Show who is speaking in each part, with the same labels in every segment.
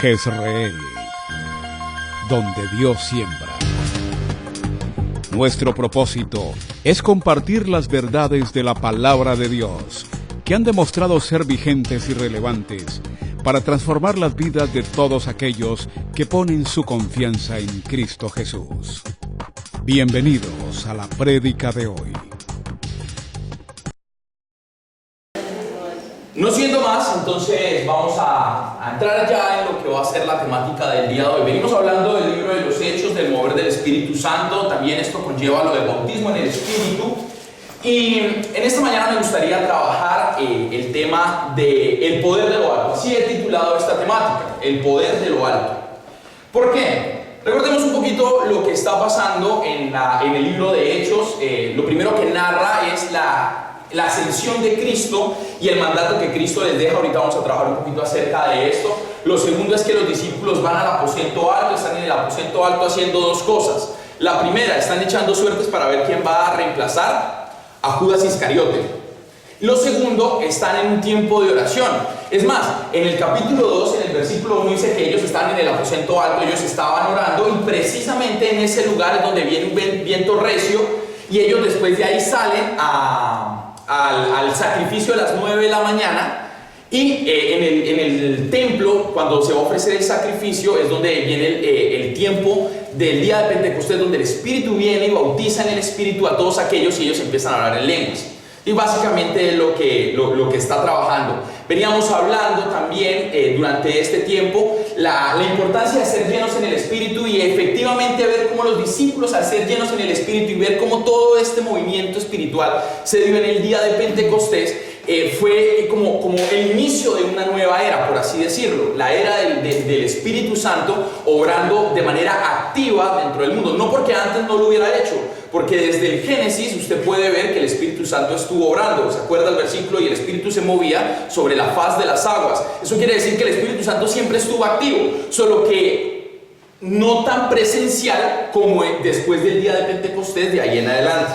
Speaker 1: Jezreel, donde Dios siembra. Nuestro propósito es compartir las verdades de la palabra de Dios, que han demostrado ser vigentes y relevantes para transformar las vidas de todos aquellos que ponen su confianza en Cristo Jesús. Bienvenidos a la prédica de hoy.
Speaker 2: No siendo más, entonces vamos a entrar ya en lo que va a ser la temática del día de hoy. Venimos hablando del libro de los Hechos, del mover del Espíritu Santo. También esto conlleva lo del bautismo en el Espíritu. Y en esta mañana me gustaría trabajar el tema del poder de lo alto. Así he titulado esta temática, el poder de lo alto. ¿Por qué? Recordemos un poquito lo que está pasando en el libro de Hechos. Lo primero que narra es la ascensión de Cristo y el mandato que Cristo les deja. Ahorita vamos a trabajar un poquito acerca de esto. Lo segundo es que los discípulos van al aposento alto, están en el aposento alto haciendo dos cosas. La primera, están echando suertes para ver quién va a reemplazar a Judas Iscariote. Lo segundo, están en un tiempo de oración. Es más, en el capítulo 2, en el versículo 1 dice que ellos están en el aposento alto, ellos estaban orando y precisamente en ese lugar es donde viene un viento recio y ellos después de ahí salen al sacrificio a las 9 de la mañana y en el templo, cuando se va a ofrecer el sacrificio, es donde viene el tiempo del día de Pentecostés, donde el Espíritu viene y bautiza en el Espíritu a todos aquellos y ellos empiezan a hablar en lenguas. Y básicamente es lo que está trabajando. Veníamos hablando también durante este tiempo la importancia de ser llenos en el Espíritu y efectivamente ver cómo los discípulos, al ser llenos en el Espíritu y ver cómo todo este movimiento espiritual se dio en el día de Pentecostés, fue como el inicio de una nueva era, por así decirlo, la era del Espíritu Santo obrando de manera activa dentro del mundo, no porque antes no lo hubiera hecho, porque desde el Génesis usted puede ver que el Espíritu Santo estuvo obrando. ¿Se acuerda el versículo? Y el Espíritu se movía sobre la faz de las aguas. Eso quiere decir que el Espíritu Santo siempre estuvo activo, solo que no tan presencial como después del día de Pentecostés, de ahí en adelante.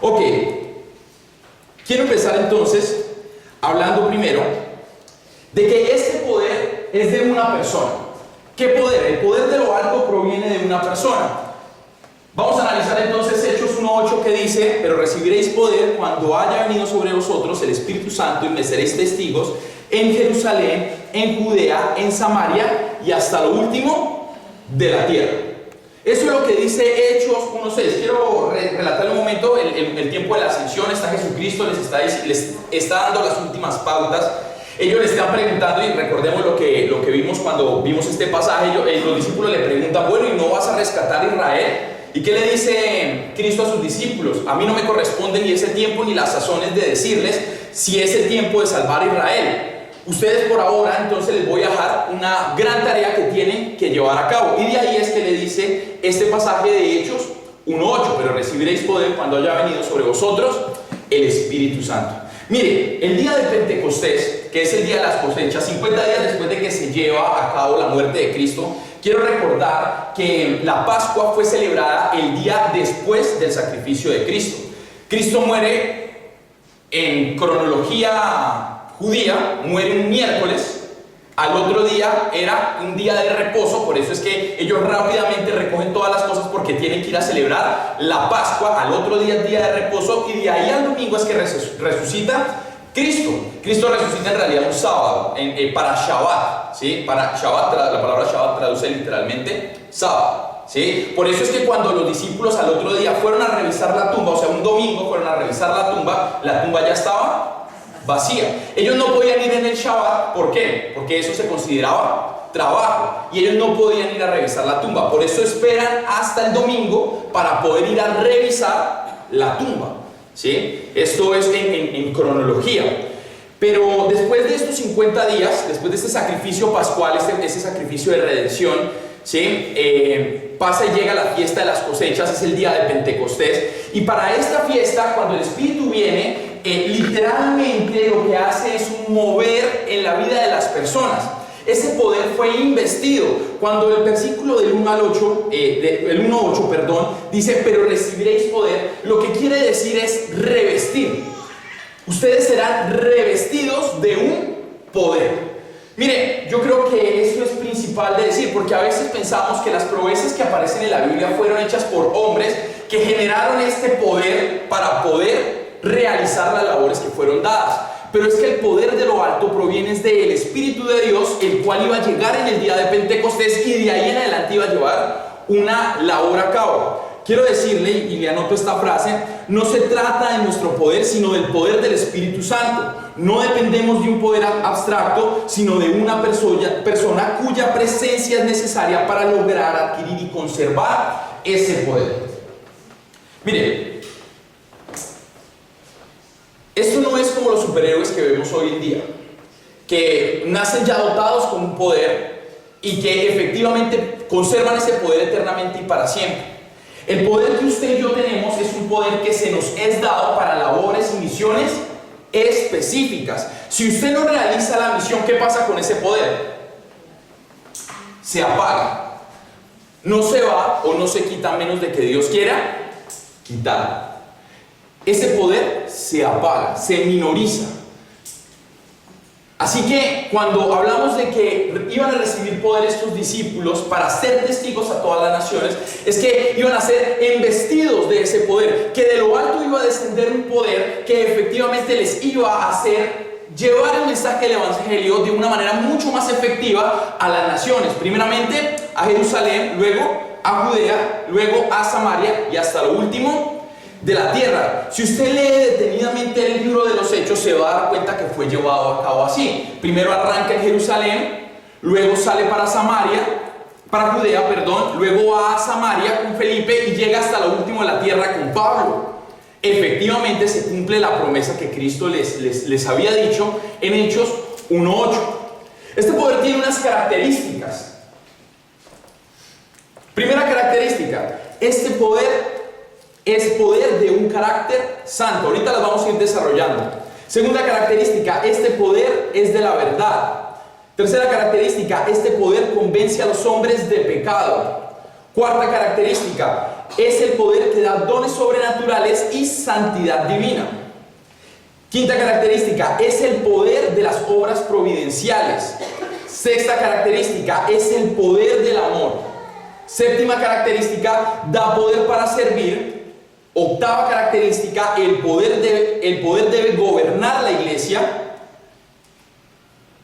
Speaker 2: Ok, quiero empezar entonces hablando primero de que este poder es de una persona. ¿Qué poder? El poder de lo alto proviene de una persona. Vamos a analizar entonces Hechos 1:8 que dice: pero recibiréis poder cuando haya venido sobre vosotros el Espíritu Santo y me seréis testigos en Jerusalén, en Judea, en Samaria y hasta lo último de la tierra. Eso es lo que dice Hechos 1:6. Quiero relatar un momento el tiempo de la ascensión. Está Jesucristo, les está dando las últimas pautas. Ellos le están preguntando, y recordemos lo que vimos cuando vimos este pasaje. Los discípulos le preguntan: bueno, ¿y no vas a rescatar a Israel? ¿Y qué le dice Cristo a sus discípulos? A mí no me corresponde ni ese tiempo ni las sazones de decirles si es el tiempo de salvar a Israel. Ustedes por ahora entonces les voy a dejar una gran tarea que tienen que llevar a cabo. Y de ahí es que le dice este pasaje de Hechos 1:8: pero recibiréis poder cuando haya venido sobre vosotros el Espíritu Santo. Mire, el día de Pentecostés, que es el día de las cosechas, 50 días después de que se lleva a cabo la muerte de Cristo, quiero recordar que la Pascua fue celebrada el día después del sacrificio de Cristo. Cristo muere en cronología judía, muere un miércoles. Al otro día era un día de reposo, por eso es que ellos rápidamente recogen todas las cosas porque tienen que ir a celebrar la Pascua. Al otro día es día de reposo y de ahí al domingo es que resucita Cristo. Cristo resucita en realidad un sábado, para Shabbat, ¿sí? Para Shabbat, la palabra Shabbat traduce literalmente sábado, ¿sí? Por eso es que cuando los discípulos al otro día fueron a revisar la tumba, o sea, un domingo fueron a revisar la tumba ya estaba vacía. Ellos no podían ir en el Shabbat. ¿Por qué? Porque eso se consideraba trabajo y ellos no podían ir a revisar la tumba. Por eso esperan hasta el domingo para poder ir a revisar la tumba, ¿sí? Esto es en cronología. Pero después de estos 50 días, después de este sacrificio pascual, este sacrificio de redención, ¿sí? Pasa y llega la fiesta de las cosechas, es el día de Pentecostés. Y para esta fiesta, cuando el Espíritu viene, literalmente lo que hace es un mover en la vida de las personas. Ese poder fue investido. Cuando el versículo del 1 al 8, el 1:8, perdón, dice: pero recibiréis poder, lo que quiere decir es revestir. Ustedes serán revestidos de un poder. Mire, yo creo que eso es principal principal de decir, porque a veces pensamos que las proezas que aparecen en la Biblia fueron hechas por hombres que generaron este poder para poder realizar las labores que fueron dadas. Pero es que el poder de lo alto proviene del Espíritu de Dios, el cual iba a llegar en el día de Pentecostés y de ahí en adelante iba a llevar una labor a cabo. Quiero decirle, y le anoto esta frase, no se trata de nuestro poder, sino del poder del Espíritu Santo. No dependemos de un poder abstracto, sino de una persona cuya presencia es necesaria para lograr adquirir y conservar ese poder. Mire, esto no es como los superhéroes que vemos hoy en día, que nacen ya dotados con un poder y que efectivamente conservan ese poder eternamente y para siempre. El poder que usted y yo tenemos es un poder que se nos es dado para labores y misiones específicas. Si usted no realiza la misión, ¿qué pasa con ese poder? Se apaga. No se va o no se quita a menos de que Dios quiera quitar. Ese poder se apaga, se minoriza. Así que cuando hablamos de que iban a recibir poder estos discípulos para ser testigos a todas las naciones, es que iban a ser embestidos de ese poder, que de lo alto iba a descender un poder que efectivamente les iba a hacer llevar el mensaje del Evangelio de una manera mucho más efectiva a las naciones, primeramente a Jerusalén, luego a Judea, luego a Samaria y hasta lo último de la tierra. Si usted lee detenidamente el libro de los Hechos, se va a dar cuenta que fue llevado a cabo así. Primero arranca en Jerusalén, luego sale para Judea, luego va a Samaria con Felipe y llega hasta lo último de la tierra con Pablo. Efectivamente se cumple la promesa que Cristo les había dicho en Hechos 1:8. Este poder tiene unas características. Primera característica, este poder es poder de un carácter santo. Ahorita las vamos a ir desarrollando. Segunda característica, este poder es de la verdad. Tercera característica, este poder convence a los hombres de pecado. Cuarta característica, es el poder que da dones sobrenaturales y santidad divina. Quinta característica, es el poder de las obras providenciales. Sexta característica, es el poder del amor. Séptima característica, da poder para servir. Octava característica, el poder debe gobernar la iglesia.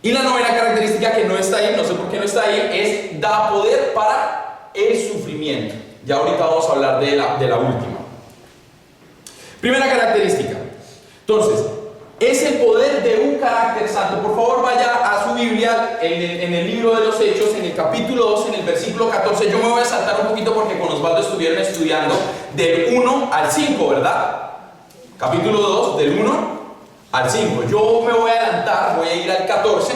Speaker 2: Y la novena característica, que no está ahí, no sé por qué no está ahí, es da poder para el sufrimiento. Ya ahorita vamos a hablar de la última. Primera característica. Entonces, es el poder de un carácter santo. Por favor, vaya a su Biblia en el libro de los Hechos, en el capítulo 2, en el versículo 14. Yo me voy a saltar un poquito porque con Osvaldo estuvieron estudiando del 1 al 5, ¿verdad? Capítulo 2, del 1 al 5. Yo me voy a adelantar, voy a ir al 14.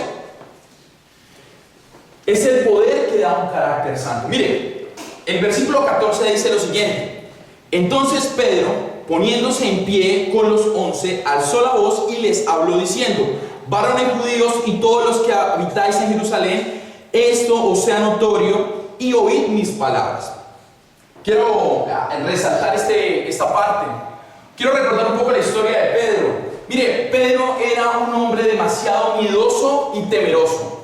Speaker 2: Es el poder que da un carácter santo. Mire, el versículo 14 dice lo siguiente: entonces Pedro, poniéndose en pie con los 11, alzó la voz y les habló diciendo: varones judíos y todos los que habitáis en Jerusalén, esto os sea notorio y oíd mis palabras. Quiero resaltar esta parte. Quiero recordar un poco la historia de Pedro. Mire, Pedro era un hombre demasiado miedoso y temeroso.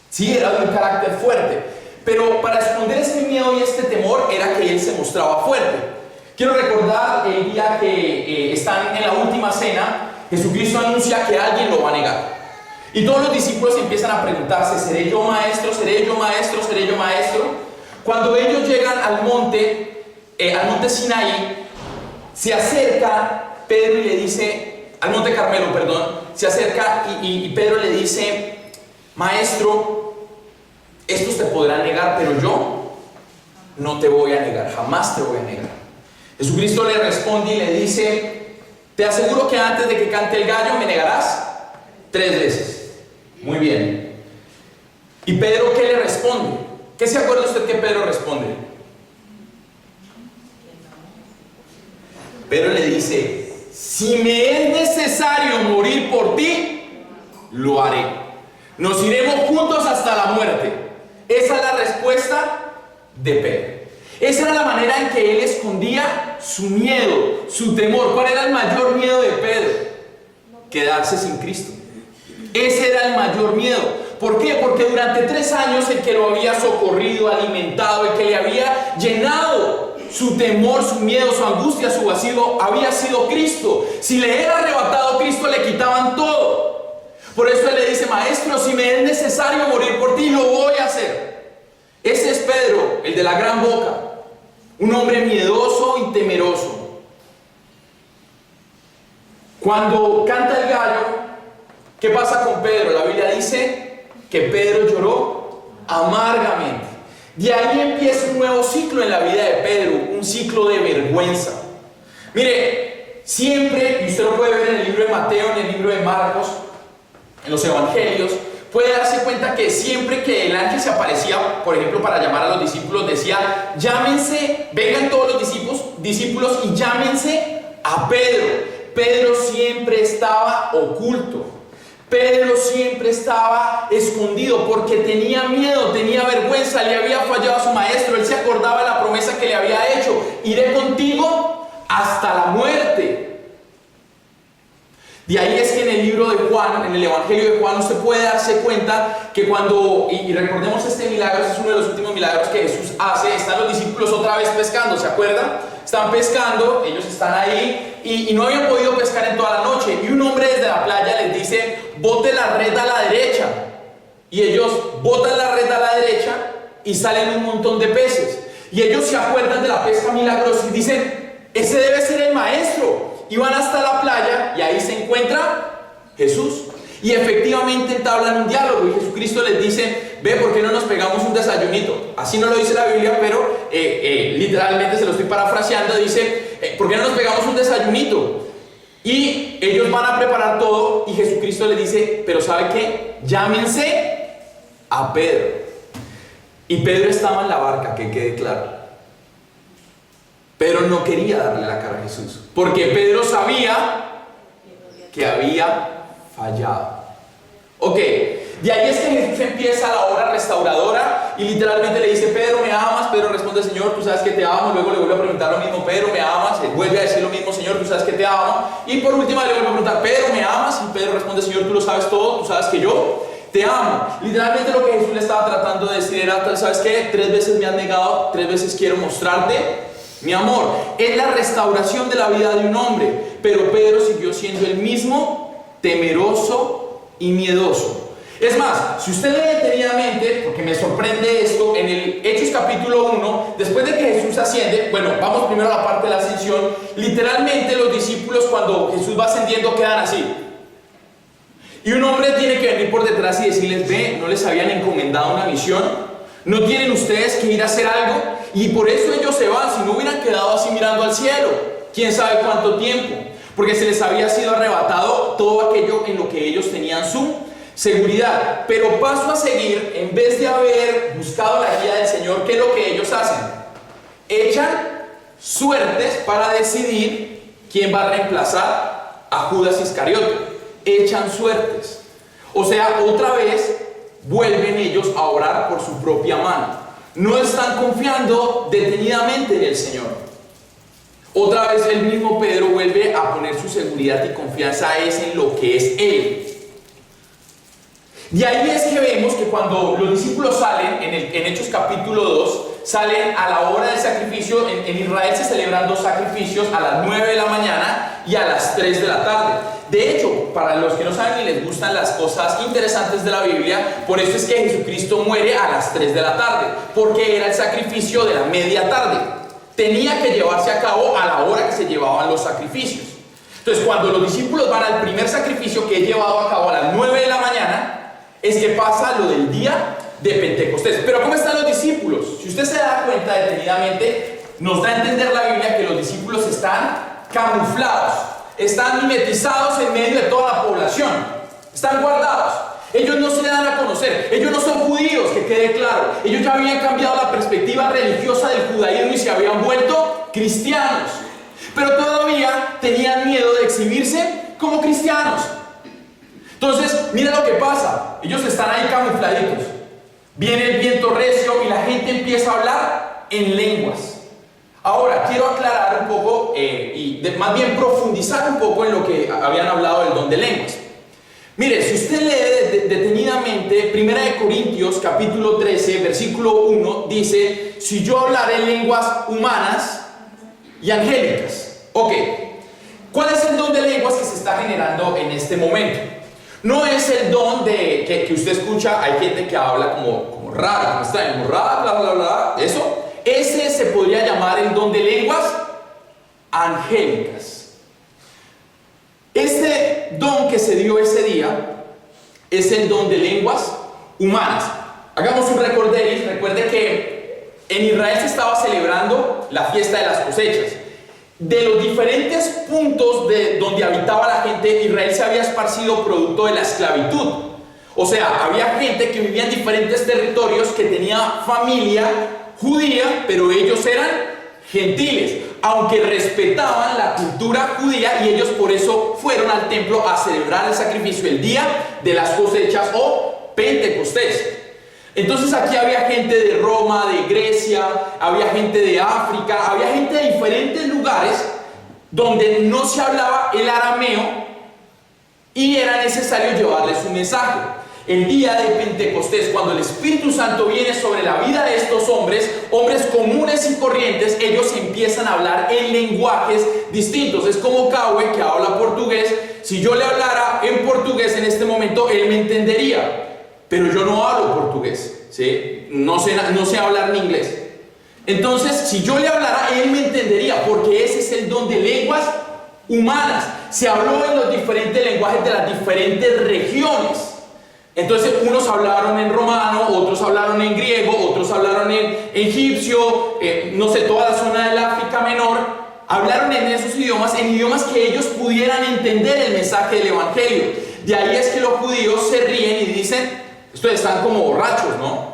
Speaker 2: Sí, era de un carácter fuerte, pero para esconder ese miedo y este temor era que él se mostraba fuerte. Quiero recordar el día que están en la última cena. Jesucristo anuncia que alguien lo va a negar. Y todos los discípulos empiezan a preguntarse: ¿seré yo maestro? ¿Seré yo maestro? ¿Seré yo maestro? Cuando ellos llegan al monte Sinaí, se acerca Pedro y le dice, al monte Carmelo, se acerca y Pedro le dice: maestro, estos te podrán negar, pero yo no te voy a negar, jamás te voy a negar. Jesucristo le responde y le dice: te aseguro que antes de que cante el gallo me negarás 3 veces. Muy bien. ¿Y Pedro qué le responde? ¿Qué se acuerda usted que Pedro responde? Pedro le dice: si me es necesario morir por ti, lo haré. Nos iremos juntos hasta la muerte. Esa es la respuesta de Pedro. Esa era la manera en que él escondía su miedo, su temor. ¿Cuál era el mayor miedo de Pedro? Quedarse sin Cristo. Ese era el mayor miedo. ¿Por qué? Porque durante 3 años el que lo había socorrido, alimentado, el que le había llenado su temor, su miedo, su angustia, su vacío, había sido Cristo. Si le era arrebatado Cristo, le quitaban todo. Por eso él le dice: maestro, si me es necesario morir por ti, lo voy a hacer. Ese es Pedro, el de la gran boca, un hombre miedoso y temeroso. Cuando canta el gallo, ¿qué pasa con Pedro? La Biblia dice que Pedro lloró amargamente. De ahí empieza un nuevo ciclo en la vida de Pedro, un ciclo de vergüenza. Mire, siempre, y usted lo puede ver en el libro de Mateo, en el libro de Marcos, en los evangelios, puede darse cuenta que siempre que el ángel se aparecía, por ejemplo, para llamar a los discípulos, decía: llámense, vengan todos los discípulos y llámense a Pedro. Pedro siempre estaba oculto. Pedro siempre estaba escondido porque tenía miedo, tenía vergüenza, le había fallado a su maestro. Él se acordaba de la promesa que le había hecho: iré contigo hasta la muerte. De ahí es que en el libro de Juan, en el Evangelio de Juan, usted puede darse cuenta que cuando, y recordemos este milagro, este es uno de los últimos milagros que Jesús hace, están los discípulos otra vez pescando, ¿se acuerdan? Están pescando, ellos están ahí y no habían podido pescar en toda la noche, y un hombre desde la playa les dice: bote la red a la derecha. Y ellos botan la red a la derecha y salen un montón de peces, y ellos se acuerdan de la pesca milagrosa y dicen: ese debe ser el maestro. Y van hasta la playa y ahí se encuentra Jesús. Y efectivamente entablan un diálogo y Jesucristo les dice: ve, ¿por qué no nos pegamos un desayunito? Así no lo dice la Biblia, pero literalmente se lo estoy parafraseando. Dice: ¿por qué no nos pegamos un desayunito? Y ellos van a preparar todo y Jesucristo les dice: pero ¿sabe qué? Llámense a Pedro. Y Pedro estaba en la barca, que quede claro. Pedro no quería darle la cara a Jesús, porque Pedro sabía que había fallado. Ok, de ahí es que Jesús empieza la obra restauradora y literalmente le dice: Pedro, ¿me amas? Pedro responde: Señor, tú sabes que te amo. Luego le vuelve a preguntar lo mismo: Pedro, ¿me amas? Él vuelve a decir lo mismo: Señor, tú sabes que te amo. Y por último le vuelve a preguntar: Pedro, ¿me amas? Y Pedro responde: Señor, tú lo sabes todo, tú sabes que yo te amo. Literalmente lo que Jesús le estaba tratando de decir era: ¿sabes qué? 3 veces me has negado, 3 veces quiero mostrarte mi amor. Es la restauración de la vida de un hombre. Pero Pedro siguió siendo el mismo, temeroso y miedoso. Es más, si usted lee detenidamente, porque me sorprende esto, en el Hechos capítulo 1, después de que Jesús asciende, bueno, vamos primero a la parte de la ascensión. Literalmente los discípulos, cuando Jesús va ascendiendo, quedan así. Y un hombre tiene que venir por detrás y decirles: ve, ¿no les habían encomendado una misión? ¿No tienen ustedes que ir a hacer algo? Y por eso ellos se van. Si no hubieran quedado así mirando al cielo, quién sabe cuánto tiempo, porque se les había sido arrebatado todo aquello en lo que ellos tenían su seguridad. Pero paso a seguir, en vez de haber buscado la guía del Señor, ¿qué es lo que ellos hacen? Echan suertes para decidir quién va a reemplazar a Judas Iscariote. Echan suertes. O sea, otra vez vuelven ellos a orar por su propia mano. No están confiando detenidamente en el Señor. Otra vez el mismo Pedro vuelve a poner su seguridad y confianza en lo que es Él. De ahí es que vemos que cuando los discípulos salen, en Hechos capítulo 2, salen a la hora del sacrificio. En Israel se celebran 2 sacrificios, a las 9 de la mañana y a las 3 de la tarde. De hecho, para los que no saben y les gustan las cosas interesantes de la Biblia, por eso es que Jesucristo muere a las 3 de la tarde, porque era el sacrificio de la media tarde. Tenía que llevarse a cabo a la hora que se llevaban los sacrificios. Entonces, cuando los discípulos van al primer sacrificio, que es llevado a cabo a las 9 de la mañana, es que pasa lo del día de Pentecostés. Pero ¿cómo están los discípulos? Si usted se da cuenta detenidamente, nos da a entender la Biblia que los discípulos están camuflados, están mimetizados en medio de toda la población, están guardados. Ellos no se dan a conocer, ellos no son judíos, que quede claro. Ellos ya habían cambiado la perspectiva religiosa del judaísmo y se habían vuelto cristianos, pero todavía tenían miedo de exhibirse como cristianos. Entonces, mira lo que pasa. Ellos están ahí camufladitos. Viene el viento recio y la gente empieza a hablar en lenguas. Ahora, quiero aclarar un poco más bien profundizar un poco en lo que habían hablado del don de lenguas. Mire, si usted lee detenidamente 1 Corintios capítulo 13, versículo 1, dice: si yo hablaré en lenguas humanas y angélicas. Ok, ¿cuál es el don de lenguas que se está generando en este momento? No es el don que usted escucha, hay gente que habla como raro, como está en bla bla bla, eso. Ese se podría llamar el don de lenguas angélicas. Este don que se dio ese día es el don de lenguas humanas. Hagamos un recorderis. Recuerde que en Israel se estaba celebrando la fiesta de las cosechas. De los diferentes puntos de donde habitaba la gente, Israel se había esparcido producto de la esclavitud. O sea, había gente que vivía en diferentes territorios, que tenía familia judía, pero ellos eran gentiles, aunque respetaban la cultura judía, y ellos por eso fueron al templo a celebrar el sacrificio el día de las cosechas o Pentecostés. Entonces aquí había gente de Roma, de Grecia, había gente de África, había gente de diferentes lugares donde no se hablaba el arameo y era necesario llevarles un mensaje. El día de Pentecostés, cuando el Espíritu Santo viene sobre la vida de estos hombres comunes y corrientes, ellos empiezan a hablar en lenguajes distintos. Es como Cauê, que habla portugués. Si yo le hablara en portugués en este momento, él me entendería. Pero yo no hablo portugués, ¿sí? No sé hablar ni inglés. Entonces, si yo le hablara, él me entendería, porque ese es el don de lenguas humanas. Se habló en los diferentes lenguajes de las diferentes regiones. Entonces, unos hablaron en romano, otros hablaron en griego, otros hablaron en egipcio, no sé, toda la zona del África Menor. Hablaron en esos idiomas, en idiomas que ellos pudieran entender el mensaje del Evangelio. De ahí es que los judíos se ríen y dicen: ustedes están como borrachos, ¿no?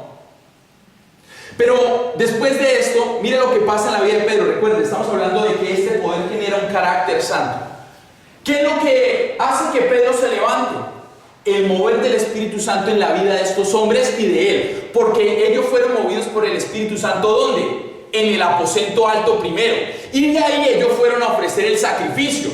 Speaker 2: Pero después de esto, mire lo que pasa en la vida de Pedro. Recuerden, estamos hablando de que este poder genera un carácter santo. ¿Qué es lo que hace que Pedro se levante? El mover del Espíritu Santo en la vida de estos hombres y de él. Porque ellos fueron movidos por el Espíritu Santo, ¿dónde? En el aposento alto primero. Y de ahí ellos fueron a ofrecer el sacrificio.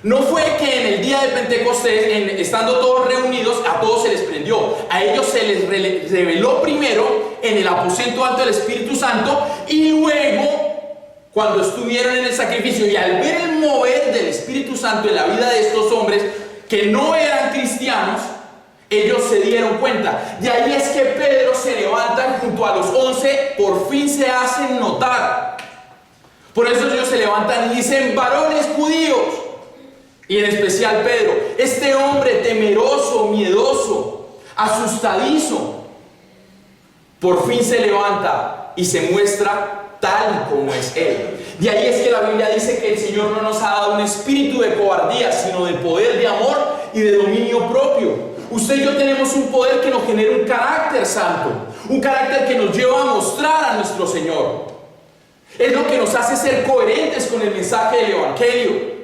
Speaker 2: No fue que en el día de Pentecostés, estando todos reunidos, a todos se les prendió. A ellos se les reveló primero en el aposento alto del Espíritu Santo, y luego, cuando estuvieron en el sacrificio y al ver el mover del Espíritu Santo en la vida de estos hombres que no eran cristianos, ellos se dieron cuenta. De ahí es que Pedro se levanta junto a los 11, por fin se hacen notar. Por eso ellos se levantan y dicen: varones judíos. Y en especial Pedro, este hombre temeroso, miedoso, asustadizo, por fin se levanta y se muestra tal como es él. De ahí es que la Biblia dice que el Señor no nos ha dado un espíritu de cobardía, sino de poder, de amor y de dominio propio. Usted y yo tenemos un poder que nos genera un carácter santo, un carácter que nos lleva a mostrar a nuestro Señor. Es lo que nos hace ser coherentes con el mensaje del Evangelio.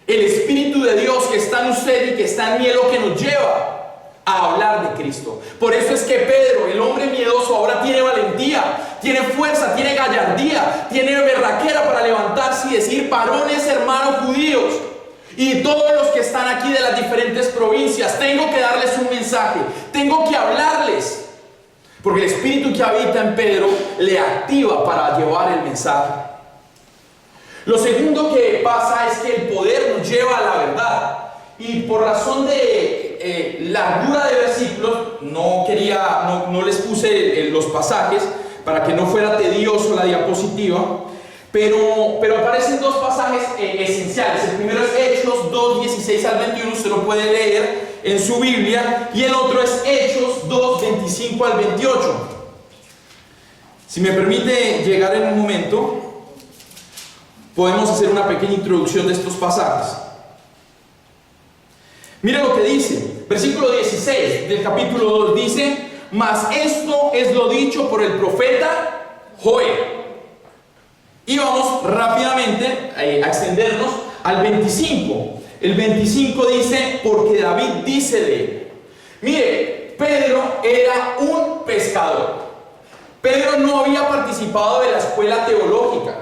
Speaker 2: El Espíritu de Dios que está en usted y que está en mí es lo que nos lleva a hablar de Cristo. Por eso es que Pedro, el hombre miedoso, ahora tiene valentía, tiene fuerza, tiene gallardía, tiene berraquera para levantarse y decir: varones, hermanos judíos, y todos los que están aquí de las diferentes provincias, tengo que darles un mensaje, tengo que hablarles. Porque el Espíritu que habita en Pedro le activa para llevar el mensaje. Lo segundo que pasa es que el poder nos lleva a la verdad. Y por razón de largura de versículos, no les puse los pasajes para que no fuera tedioso la diapositiva. Pero aparecen dos pasajes esenciales. El primero es Hechos 2, 16 al 21, usted lo puede leer en su Biblia. Y el otro es Hechos 2, 25 al 28. Si me permite llegar en un momento, podemos hacer una pequeña introducción de estos pasajes. Mira lo que dice, versículo 16 del capítulo 2 dice: mas esto es lo dicho por el profeta Joel. Y vamos rápidamente a extendernos al 25. El 25 dice: porque David dice de él. Mire, Pedro era un pescador. Pedro no había participado de la escuela teológica.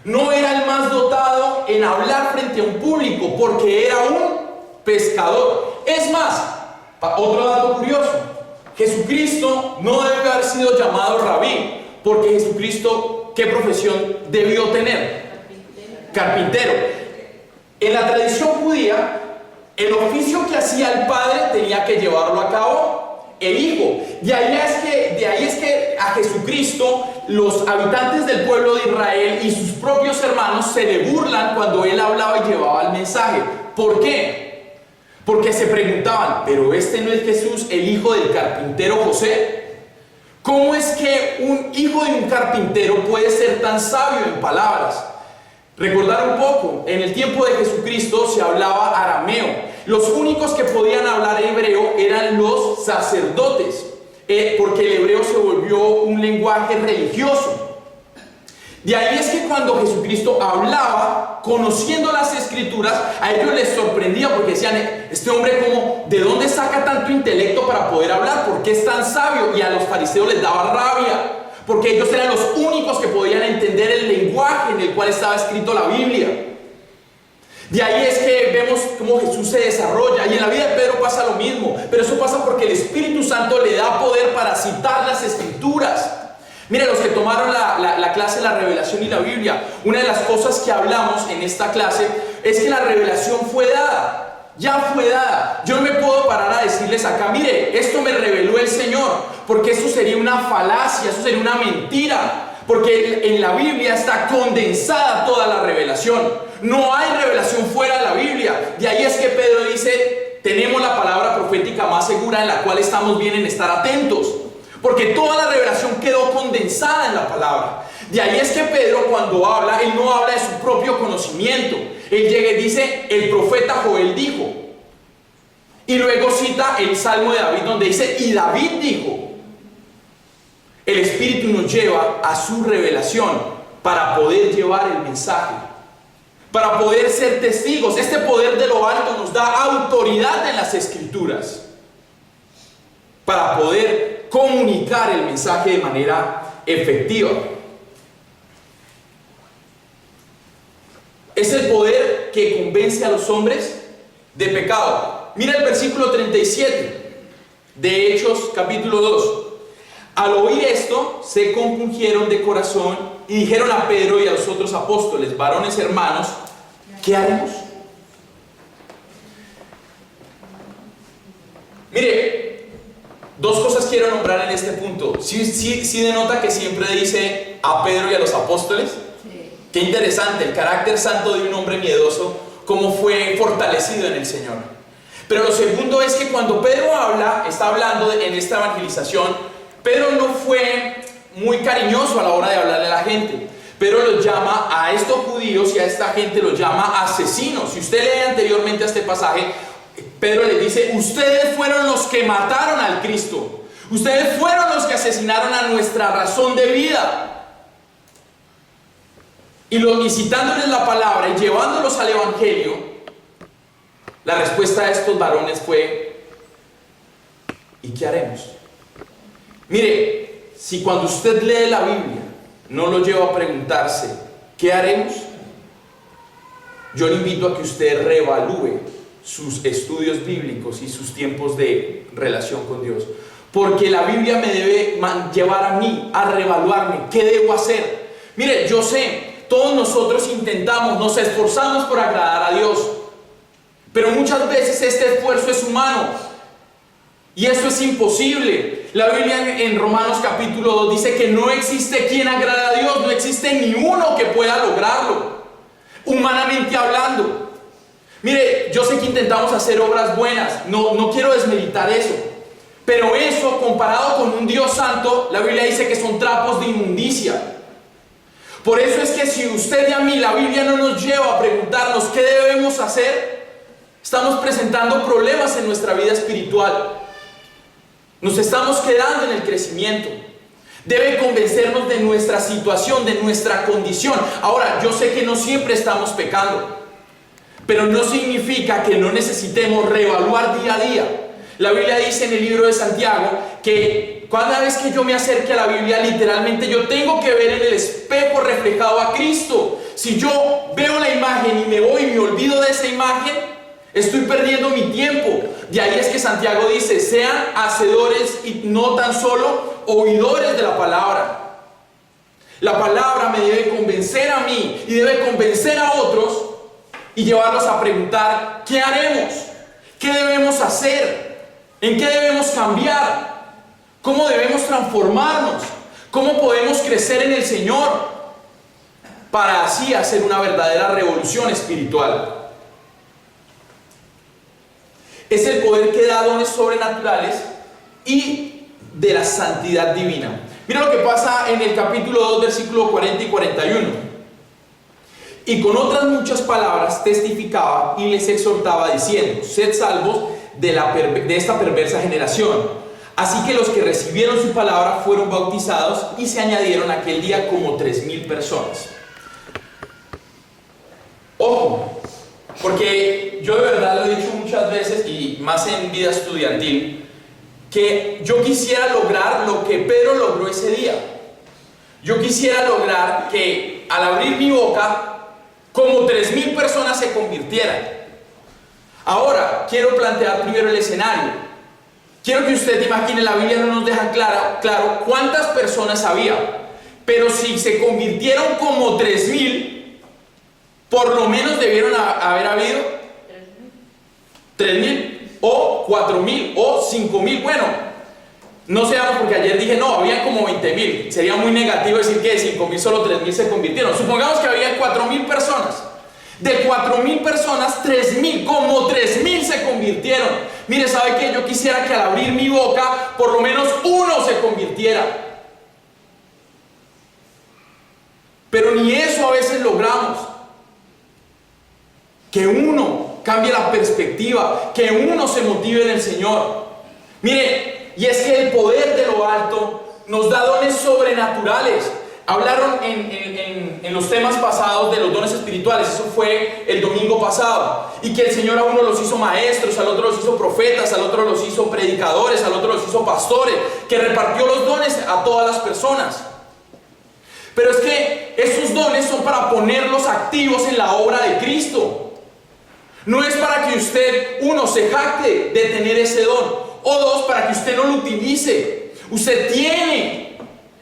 Speaker 2: No era el más dotado en hablar frente a un público, porque era un pescador. Es más, Otro dato curioso, Jesucristo no debe haber sido llamado rabí, porque Jesucristo, ¿qué profesión debió tener? Carpintero. En la tradición judía, el oficio que hacía el padre tenía que llevarlo a cabo el hijo. De ahí es que a Jesucristo los habitantes del pueblo de Israel y sus propios hermanos se le burlan cuando él hablaba y llevaba el mensaje. ¿Por qué? Porque se preguntaban, ¿pero este no es Jesús, el hijo del carpintero José? ¿Cómo es que un hijo de un carpintero puede ser tan sabio en palabras? Recordar un poco, en el tiempo de Jesucristo se hablaba arameo. Los únicos que podían hablar hebreo eran los sacerdotes, porque el hebreo se volvió un lenguaje religioso. De ahí es que cuando Jesucristo hablaba, conociendo las escrituras, a ellos les sorprendía porque decían, este hombre ¿de dónde saca tanto intelecto para poder hablar? ¿Por qué es tan sabio? Y a los fariseos les daba rabia, porque ellos eran los únicos que podían entender el lenguaje en el cual estaba escrito la Biblia. De ahí es que vemos cómo Jesús se desarrolla, y en la vida de Pedro pasa lo mismo, pero eso pasa porque el Espíritu Santo le da poder para citar las escrituras. Mire, los que tomaron la clase de la revelación y la Biblia, una de las cosas que hablamos en esta clase es que la revelación fue dada, ya fue dada. Yo no me puedo parar a decirles acá, mire, esto me reveló el Señor, porque eso sería una falacia, eso sería una mentira, porque en la Biblia está condensada toda la revelación. No hay revelación fuera de la Biblia. De ahí es que Pedro dice, tenemos la palabra profética más segura en la cual estamos bien en estar atentos, porque toda la revelación quedó condensada en la palabra. De ahí es que Pedro, cuando habla, él no habla de su propio conocimiento. Él llega y dice, el profeta Joel dijo. Y luego cita el Salmo de David donde dice, y David dijo. El Espíritu nos lleva a su revelación para poder llevar el mensaje, para poder ser testigos. Este poder de lo alto nos da autoridad en las Escrituras para poder comunicar el mensaje de manera efectiva. Es el poder que convence a los hombres de pecado. Mira el versículo 37 de Hechos capítulo 2. Al oír esto, se compungieron de corazón y dijeron a Pedro y a los otros apóstoles, varones hermanos, ¿qué haremos? Mire, dos cosas quiero nombrar en este punto. Sí denota que siempre dice a Pedro y a los apóstoles. Sí. Qué interesante, el carácter santo de un hombre miedoso, cómo fue fortalecido en el Señor. Pero lo segundo es que cuando Pedro está hablando en esta evangelización, Pedro no fue muy cariñoso a la hora de hablarle a la gente. Pedro los llama a estos judíos y a esta gente los llama asesinos. Si usted lee anteriormente a este pasaje, Pedro les dice, ustedes fueron los que mataron al Cristo. Ustedes fueron los que asesinaron a nuestra razón de vida. Y citándoles la palabra y llevándolos al Evangelio, la respuesta de estos varones fue, ¿y qué haremos? Mire, si cuando usted lee la Biblia no lo lleva a preguntarse, ¿qué haremos? Yo le invito a que usted reevalúe sus estudios bíblicos y sus tiempos de relación con Dios. Porque la Biblia me debe llevar a mí a reevaluarme, ¿qué debo hacer? Mire, yo sé, todos nosotros intentamos, nos esforzamos por agradar a Dios, pero muchas veces este esfuerzo es humano y eso es imposible. La Biblia en Romanos capítulo 2 dice que no existe quien agrade a Dios, no existe ni uno que pueda lograrlo, humanamente hablando. Mire, yo sé que intentamos hacer obras buenas, no quiero desmeritar eso, pero eso comparado con un Dios santo, la Biblia dice que son trapos de inmundicia. Por eso es que si usted y a mí la Biblia no nos lleva a preguntarnos qué debemos hacer, estamos presentando problemas en nuestra vida espiritual. Nos estamos quedando en el crecimiento. Debe convencernos de nuestra situación, de nuestra condición. Ahora, yo sé que no siempre estamos pecando, pero no significa que no necesitemos reevaluar día a día. La Biblia dice en el libro de Santiago que cada vez que yo me acerque a la Biblia, literalmente yo tengo que ver en el espejo reflejado a Cristo. Si yo veo la imagen y me voy y me olvido de esa imagen, estoy perdiendo mi tiempo. De ahí es que Santiago dice, sean hacedores y no tan solo oidores de la palabra. La palabra me debe convencer a mí y debe convencer a otros y llevarlos a preguntar, ¿qué haremos? ¿Qué debemos hacer? ¿En qué debemos cambiar? ¿Cómo debemos transformarnos? ¿Cómo podemos crecer en el Señor? Para así hacer una verdadera revolución espiritual. Es el poder que da dones sobrenaturales y de la santidad divina. Mira lo que pasa en el capítulo 2, versículo 40 y 41. Y con otras muchas palabras testificaba y les exhortaba diciendo, sed salvos de esta perversa generación. Así que los que recibieron su palabra fueron bautizados y se añadieron aquel día como 3,000 personas. Ojo, porque yo de verdad lo he dicho muchas veces y más en vida estudiantil, que yo quisiera lograr lo que Pedro logró ese día. Yo quisiera lograr que al abrir mi boca, como 3,000 personas se convirtieran. Ahora, quiero plantear primero el escenario. Quiero que usted imagine, la Biblia no nos deja claro cuántas personas había. Pero si se convirtieron como 3,000, por lo menos debieron haber habido 3,000 o 4,000 o 5,000. Bueno, no seamos, porque ayer dije no, había como 20,000. Sería muy negativo decir que de 5,000 solo 3,000 se convirtieron. Supongamos que había 4,000 personas. De 4,000 personas, 3,000, como 3,000 se convirtieron. Mire, ¿sabe qué? Yo quisiera que al abrir mi boca, por lo menos uno se convirtiera. Pero ni eso a veces logramos. Que uno cambie la perspectiva, que uno se motive en el Señor. Mire, y es que el poder de lo alto nos da dones sobrenaturales. Hablaron en los temas pasados de los dones espirituales, eso fue el domingo pasado, y que el Señor a uno los hizo maestros, al otro los hizo profetas, al otro los hizo predicadores, al otro los hizo pastores, que repartió los dones a todas las personas. Pero es que esos dones son para ponerlos activos en la obra de Cristo. No es para que usted, uno, se jacte de tener ese don, o dos, para que usted no lo utilice. Usted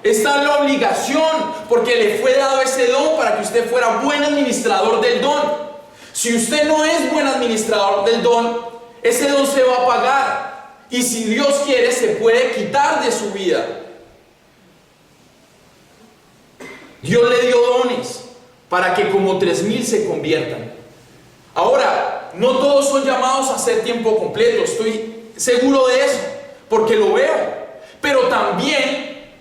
Speaker 2: está en la obligación, porque le fue dado ese don para que usted fuera buen administrador del don. Si usted no es buen administrador del don, ese don se va a pagar, y si Dios quiere se puede quitar de su vida. Dios le dio dones para que como 3,000 se conviertan. Ahora, no todos son llamados a hacer tiempo completo, estoy seguro de eso, porque lo veo. Pero también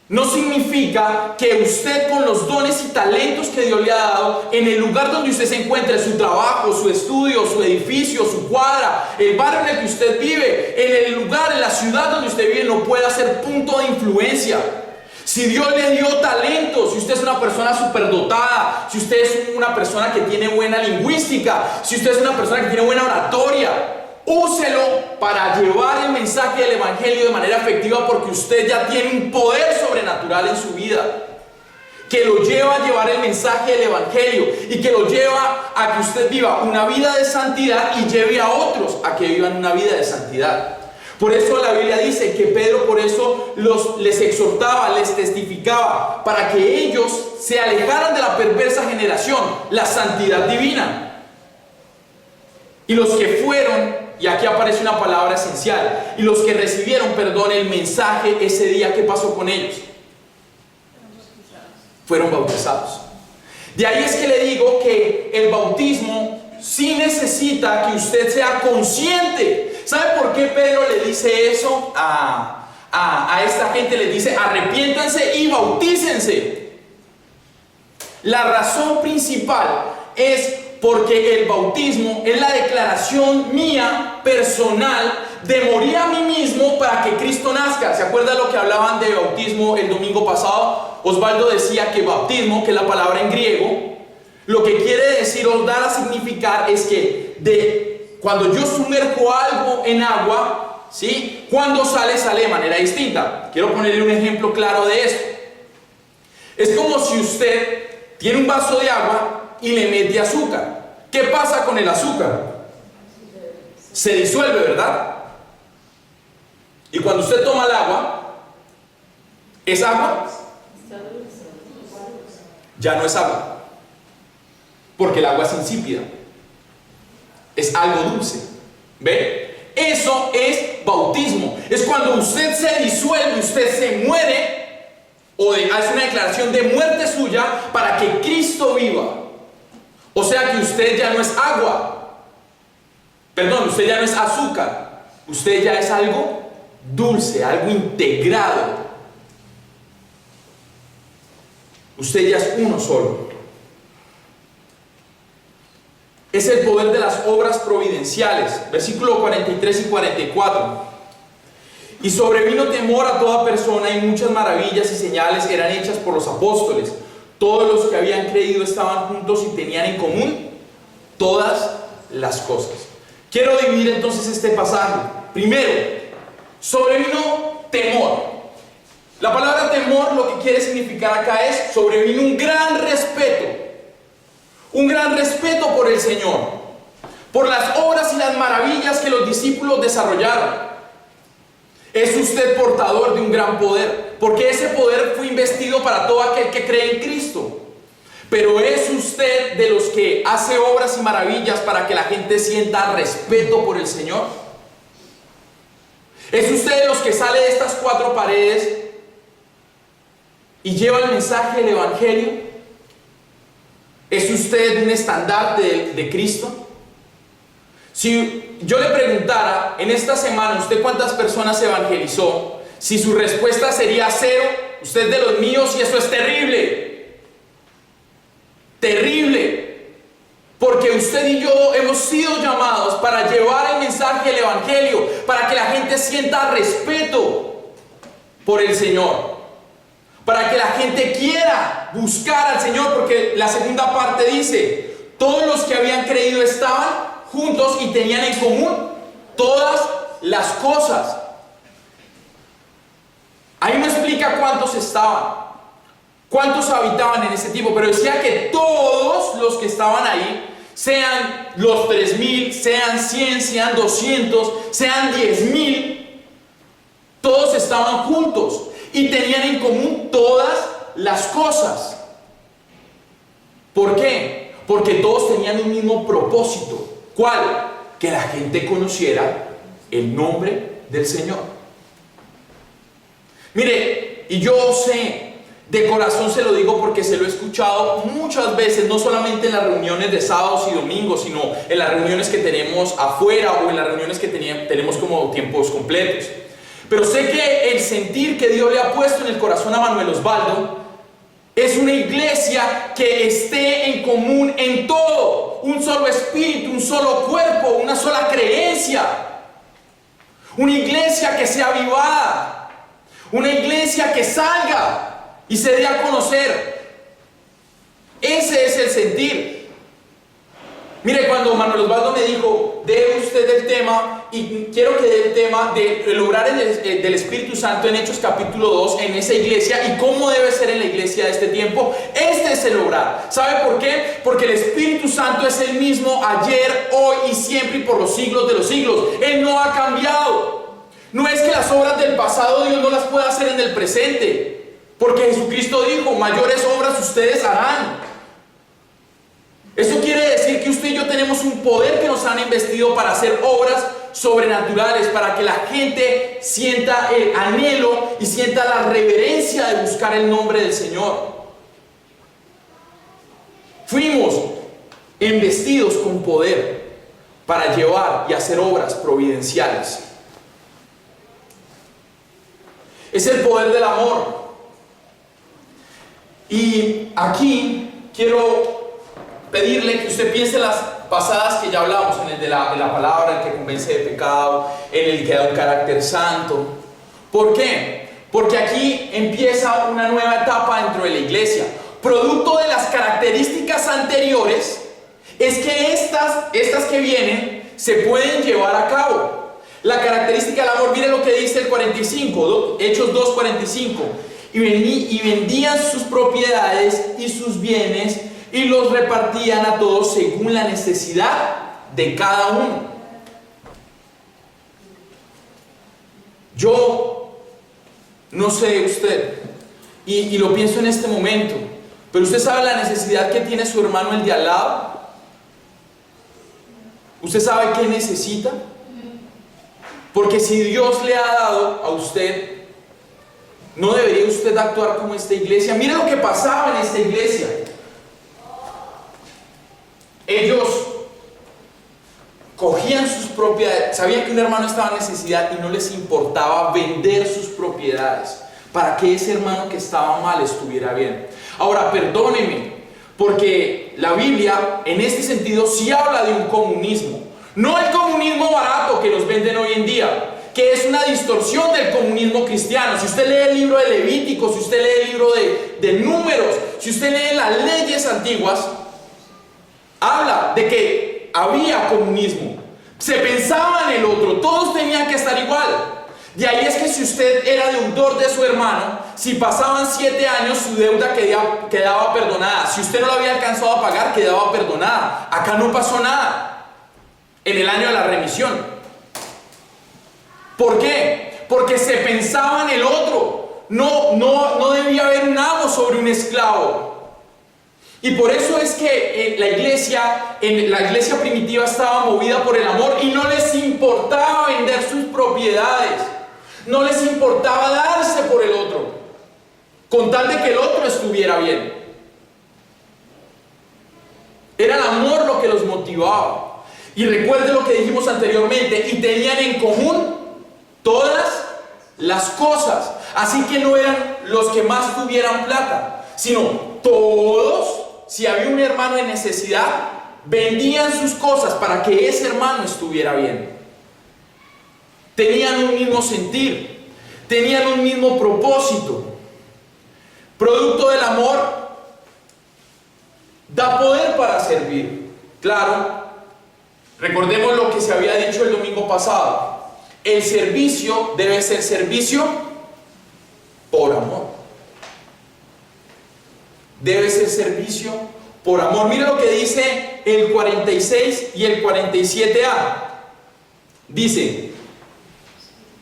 Speaker 2: no significa que usted, con los dones y talentos que Dios le ha dado, en el lugar donde usted se encuentre, su trabajo, su estudio, su edificio, su cuadra, el barrio en el que usted vive, en el lugar, en la ciudad donde usted vive, no pueda ser punto de influencia. Si Dios le dio talento, si usted es una persona superdotada, si usted es una persona que tiene buena lingüística, si usted es una persona que tiene buena oratoria, úselo para llevar el mensaje del Evangelio de manera efectiva, porque usted ya tiene un poder sobrenatural en su vida que lo lleva a llevar el mensaje del Evangelio y que lo lleva a que usted viva una vida de santidad y lleve a otros a que vivan una vida de santidad. Por eso la Biblia dice que Pedro por eso les exhortaba, les testificaba, para que ellos se alejaran de la perversa generación, la santidad divina. Y los que fueron, y aquí aparece una palabra esencial, y los que recibieron, el mensaje ese día, ¿qué pasó con ellos? Fueron bautizados. De ahí es que le digo que el bautismo sí necesita que usted sea consciente. ¿Sabe por qué Pedro le dice eso a esta gente? Le dice: arrepiéntanse y bautícense. La razón principal es porque el bautismo es la declaración mía, personal, de morir a mí mismo para que Cristo nazca. ¿Se acuerdan lo que hablaban de bautismo el domingo pasado? Osvaldo decía que bautismo, que es la palabra en griego, lo que quiere decir o dar a significar es que cuando yo sumerjo algo en agua, ¿sí? Cuando sale de manera distinta. Quiero ponerle un ejemplo claro de esto. Es como si usted tiene un vaso de agua y le mete azúcar. ¿Qué pasa con el azúcar? se disuelve, ¿verdad? Y cuando usted toma el agua, ¿es agua? Ya no es agua, porque el agua es insípida, es algo dulce. ¿Ve? Eso es bautismo. Es cuando usted se disuelve, usted se muere, o hace una declaración de muerte suya para que Cristo viva. O sea que usted ya no es agua, perdón, usted ya no es azúcar, usted ya es algo dulce, algo integrado. Usted ya es uno solo. Es el poder de las obras providenciales. Versículo 43 y 44. Y sobrevino temor a toda persona, y muchas maravillas y señales eran hechas por los apóstoles. Todos los que habían creído estaban juntos y tenían en común todas las cosas. Quiero dividir entonces este pasaje. Primero, sobrevino temor. La palabra temor lo que quiere significar acá es sobrevino un gran respeto. Un gran respeto por el Señor, por las obras y las maravillas que los discípulos desarrollaron. Es usted portador de un gran poder, porque ese poder fue investido para todo aquel que cree en Cristo. Pero es usted de los que hace obras y maravillas para que la gente sienta respeto por el Señor. Es usted de los que sale de estas cuatro paredes y lleva el mensaje del Evangelio. ¿Es usted un estandarte de Cristo? Si yo le preguntara en esta semana, ¿usted cuántas personas evangelizó? Si su respuesta sería 0, usted de los míos, y eso es terrible. Terrible. Porque usted y yo hemos sido llamados para llevar el mensaje del Evangelio, para que la gente sienta respeto por el Señor. Para que la gente quiera buscar al Señor, porque la segunda parte dice, todos los que habían creído estaban juntos y tenían en común todas las cosas. Ahí no explica cuántos estaban, cuántos habitaban en ese tiempo, pero decía que todos los que estaban ahí, sean los 3,000, sean 100, sean 200, sean 10,000, todos estaban juntos y tenían en común todas las cosas. ¿Por qué? Porque todos tenían un mismo propósito. ¿Cuál? Que la gente conociera el nombre del Señor. Mire, y yo sé, de corazón se lo digo porque se lo he escuchado muchas veces, no solamente en las reuniones de sábados y domingos, sino en las reuniones que tenemos afuera o en las reuniones que tenemos como tiempos completos. Pero sé que el sentir que Dios le ha puesto en el corazón a Manuel Osvaldo es una iglesia que esté en común en todo, un solo espíritu, un solo cuerpo, una sola creencia, una iglesia que sea avivada, una iglesia que salga y se dé a conocer. Ese es el sentir. Mire, cuando Manuel Osvaldo me dijo, dé usted el tema, y quiero que dé el tema del obrar del Espíritu Santo en Hechos capítulo 2 en esa iglesia y cómo debe ser en la iglesia de este tiempo. Este es el obrar. ¿Sabe por qué? Porque el Espíritu Santo es el mismo ayer, hoy y siempre y por los siglos de los siglos. Él no ha cambiado. No es que las obras del pasado Dios no las pueda hacer en el presente, porque Jesucristo dijo, mayores obras ustedes harán. Eso quiere decir que usted y yo tenemos un poder que nos han investido para hacer obras sobrenaturales, para que la gente sienta el anhelo y sienta la reverencia de buscar el nombre del Señor. Fuimos investidos con poder para llevar y hacer obras providenciales. Es el poder del amor. Y aquí quiero pedirle que usted piense en las pasadas que ya hablamos, en el de la palabra, el que convence de pecado, en el que da un carácter santo. ¿Por qué? Porque aquí empieza una nueva etapa dentro de la iglesia. Producto de las características anteriores, es que estas que vienen se pueden llevar a cabo. La característica del amor, mire lo que dice el 45, Hechos 2:45. Y vendían sus propiedades y sus bienes y los repartían a todos según la necesidad de cada uno. Yo no sé usted, y lo pienso en este momento, pero usted sabe la necesidad que tiene su hermano el de al lado. ¿Usted sabe qué necesita? Porque si Dios le ha dado a usted, ¿no debería usted actuar como esta iglesia? Mire lo que pasaba en esta iglesia. Ellos cogían sus propiedades, sabían que un hermano estaba en necesidad y no les importaba vender sus propiedades para que ese hermano que estaba mal estuviera bien. Ahora, perdónenme, porque la Biblia en este sentido sí habla de un comunismo, no el comunismo barato que nos venden hoy en día, que es una distorsión del comunismo cristiano. Si usted lee el libro de Levítico, si usted lee el libro de Números, si usted lee las leyes antiguas, habla de que había comunismo, se pensaba en el otro, todos tenían que estar igual. De ahí es que si usted era deudor de su hermano, si pasaban 7 años su deuda quedaba perdonada. Si usted no lo había alcanzado a pagar, quedaba perdonada. Acá no pasó nada en el año de la remisión. ¿Por qué? Porque se pensaba en el otro. No debía haber un amo sobre un esclavo. Y por eso es que la iglesia primitiva estaba movida por el amor y no les importaba vender sus propiedades. No les importaba darse por el otro, con tal de que el otro estuviera bien. Era el amor lo que los motivaba. Y recuerde lo que dijimos anteriormente, y tenían en común todas las cosas. Así que no eran los que más tuvieran plata, sino todos, si había un hermano en necesidad, vendían sus cosas para que ese hermano estuviera bien. Tenían un mismo sentir, tenían un mismo propósito. Producto del amor da poder para servir. Claro, recordemos lo que se había dicho el domingo pasado. El servicio debe ser servicio por amor. Debe ser servicio por amor. Mira lo que dice el 46 y el 47a. Dice: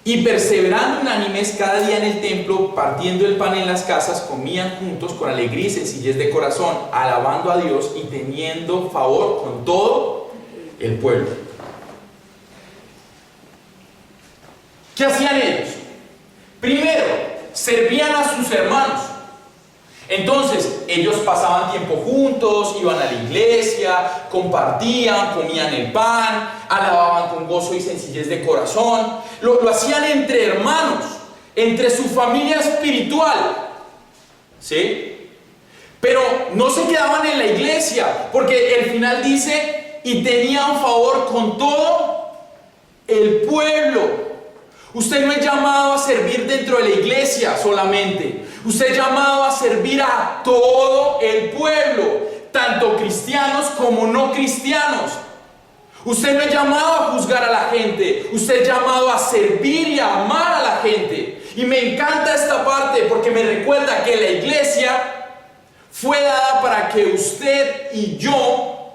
Speaker 2: y perseverando unánimes cada día en el templo, partiendo el pan en las casas, comían juntos con alegría y sencillez de corazón, alabando a Dios y teniendo favor con todo el pueblo. ¿Qué hacían ellos? Primero, servían a sus hermanos. Entonces, ellos pasaban tiempo juntos, iban a la iglesia, compartían, comían el pan, alababan con gozo y sencillez de corazón. Lo hacían entre hermanos, entre su familia espiritual. ¿Sí? Pero no se quedaban en la iglesia, porque el final dice: y tenían favor con todo el pueblo. Usted no es llamado a servir dentro de la iglesia solamente. Usted es llamado a servir a todo el pueblo, tanto cristianos como no cristianos. Usted no es llamado a juzgar a la gente. Usted es llamado a servir y a amar a la gente. Y me encanta esta parte porque me recuerda que la iglesia fue dada para que usted y yo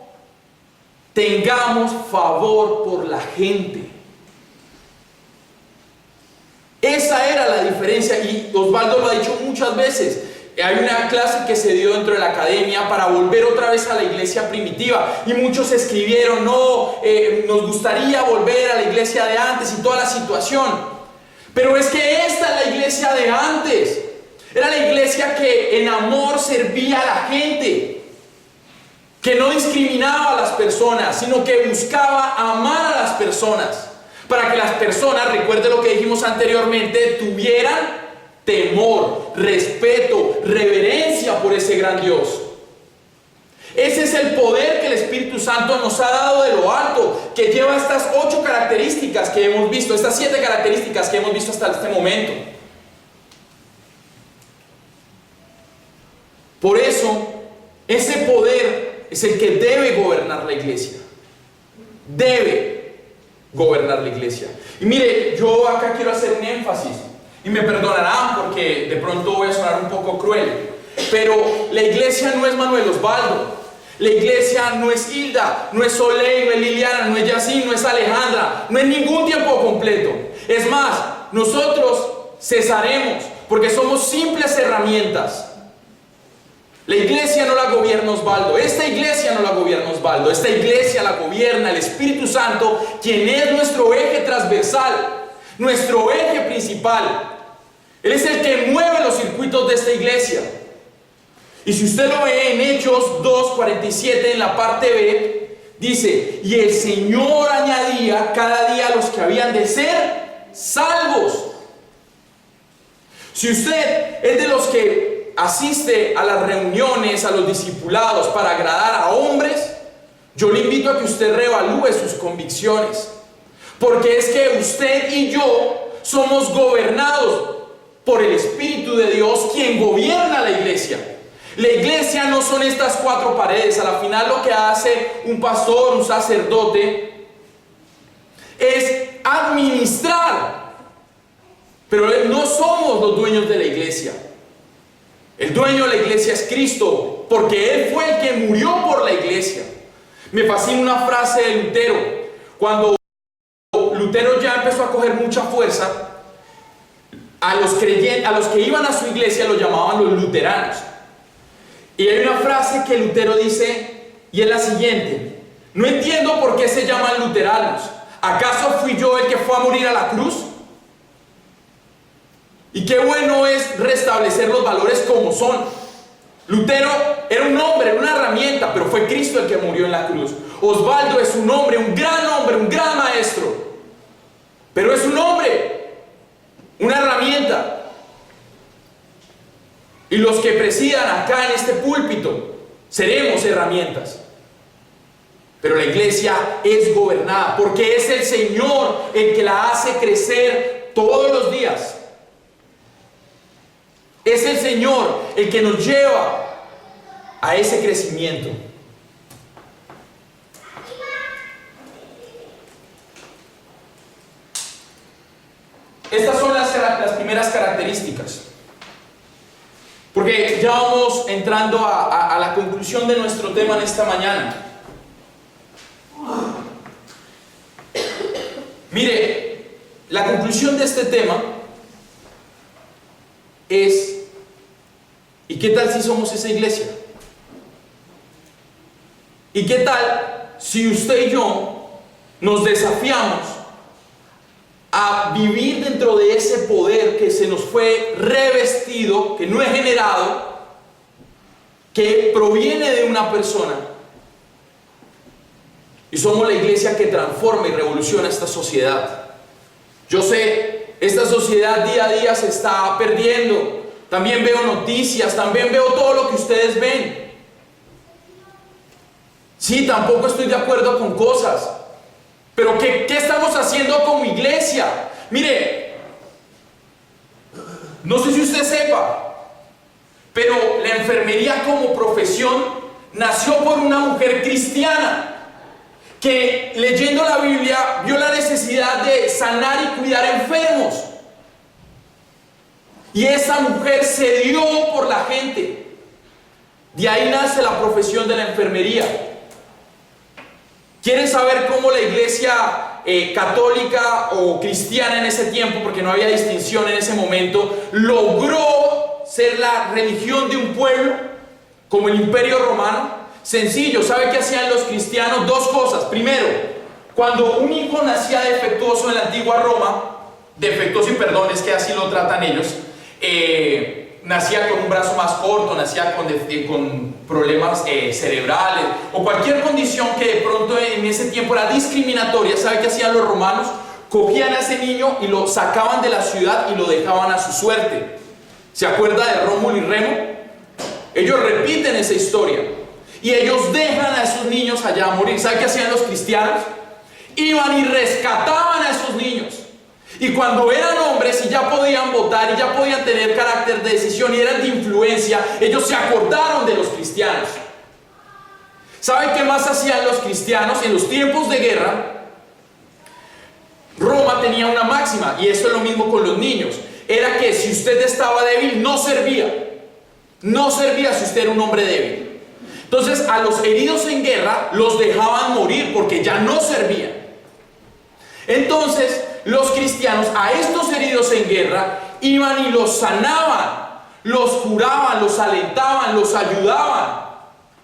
Speaker 2: tengamos favor por la gente. Esa era la diferencia, y Osvaldo lo ha dicho muchas veces. Hay una clase que se dio dentro de la academia para volver otra vez a la iglesia primitiva, y muchos escribieron: nos gustaría volver a la iglesia de antes y toda la situación. Pero es que esta es la iglesia de antes. Era la iglesia que en amor servía a la gente, que no discriminaba a las personas, sino que buscaba amar a las personas, para que las personas, recuerde lo que dijimos anteriormente, tuvieran temor, respeto, reverencia por ese gran Dios. Ese es el poder que el Espíritu Santo nos ha dado de lo alto, que lleva estas 8 características que hemos visto, estas 7 características que hemos visto hasta este momento. Por eso, ese poder es el que debe gobernar la iglesia. Debe gobernar la iglesia. Y mire, yo acá quiero hacer un énfasis, y me perdonarán porque de pronto voy a sonar un poco cruel, pero la iglesia no es Manuel Osvaldo, la iglesia no es Hilda, no es Soleil, no es Liliana, no es Yacine, no es Alejandra, no es ningún tiempo completo. Es más, nosotros cesaremos, porque somos simples herramientas. La iglesia no la gobierna Osvaldo, esta iglesia no la gobierna Osvaldo, esta iglesia la gobierna el Espíritu Santo, quien es nuestro eje transversal, nuestro eje principal. Él es el que mueve los circuitos de esta iglesia. Y si usted lo ve en Hechos 2:47 en la parte B, dice: y el Señor añadía cada día a los que habían de ser salvos. Si usted es de los que asiste a las reuniones, a los discipulados para agradar a hombres, yo le invito a que usted reevalúe sus convicciones, porque es que usted y yo somos gobernados por el Espíritu de Dios, quien gobierna la iglesia. La iglesia no son estas cuatro paredes. A la final lo que hace un pastor, un sacerdote, es administrar. Pero no somos los dueños de la iglesia. El dueño de la iglesia es Cristo, porque Él fue el que murió por la iglesia. Me fascina una frase de Lutero. Cuando Lutero ya empezó a coger mucha fuerza, a los que iban a su iglesia los llamaban los luteranos. Y hay una frase que Lutero dice, y es la siguiente: no entiendo por qué se llaman luteranos. ¿Acaso fui yo el que fue a morir a la cruz? Y qué bueno es restablecer los valores como son. Lutero era un hombre, era una herramienta, pero fue Cristo el que murió en la cruz. Osvaldo es un hombre, un gran maestro, pero es un hombre, una herramienta. Y los que presidan acá en este púlpito seremos herramientas. Pero la iglesia es gobernada porque es el Señor el que la hace crecer todos los días. Es el Señor el que nos lleva a ese crecimiento. Estas son las primeras características. Porque ya vamos entrando a la conclusión de nuestro tema en esta mañana. Mire, la conclusión de este tema es: ¿y qué tal si somos esa iglesia? ¿Y qué tal si usted y yo nos desafiamos a vivir dentro de ese poder que se nos fue revestido, que no es generado, que proviene de una persona? Y somos la iglesia que transforma y revoluciona esta sociedad. Yo sé, esta sociedad día a día se está perdiendo. También veo noticias, también veo todo lo que ustedes ven. Sí, tampoco estoy de acuerdo con cosas. Pero ¿qué estamos haciendo como iglesia? Mire, no sé si usted sepa, pero la enfermería como profesión nació por una mujer cristiana que, leyendo la Biblia, vio la necesidad de sanar y cuidar enfermos. Y esa mujer se dio por la gente. De ahí nace la profesión de la enfermería. ¿Quieren saber cómo la iglesia católica o cristiana en ese tiempo, porque no había distinción en ese momento, logró ser la religión de un pueblo como el Imperio Romano? Sencillo. ¿Sabe qué hacían los cristianos? Dos cosas. Primero, cuando un hijo nacía defectuoso en la antigua Roma, defectuoso, y perdón, es que así lo tratan ellos, nacía con un brazo más corto, nacía con problemas cerebrales o cualquier condición que de pronto en ese tiempo era discriminatoria. ¿Sabe qué hacían los romanos? Cogían a ese niño y lo sacaban de la ciudad y lo dejaban a su suerte. ¿Se acuerda de Rómulo y Remo? Ellos repiten esa historia y ellos dejan a esos niños allá a morir. ¿Sabe qué hacían los cristianos? Iban y rescataban a esos niños. Y cuando eran hombres y ya podían votar y ya podían tener carácter de decisión y eran de influencia, ellos se acordaron de los cristianos. ¿Saben qué más hacían los cristianos en los tiempos de guerra? Roma tenía una máxima, y eso es lo mismo con los niños. Era que si usted estaba débil, no servía. No servía si usted era un hombre débil. Entonces a los heridos en guerra los dejaban morir porque ya no servían. Entonces los cristianos a estos heridos en guerra iban y los sanaban, los curaban, los alentaban, los ayudaban.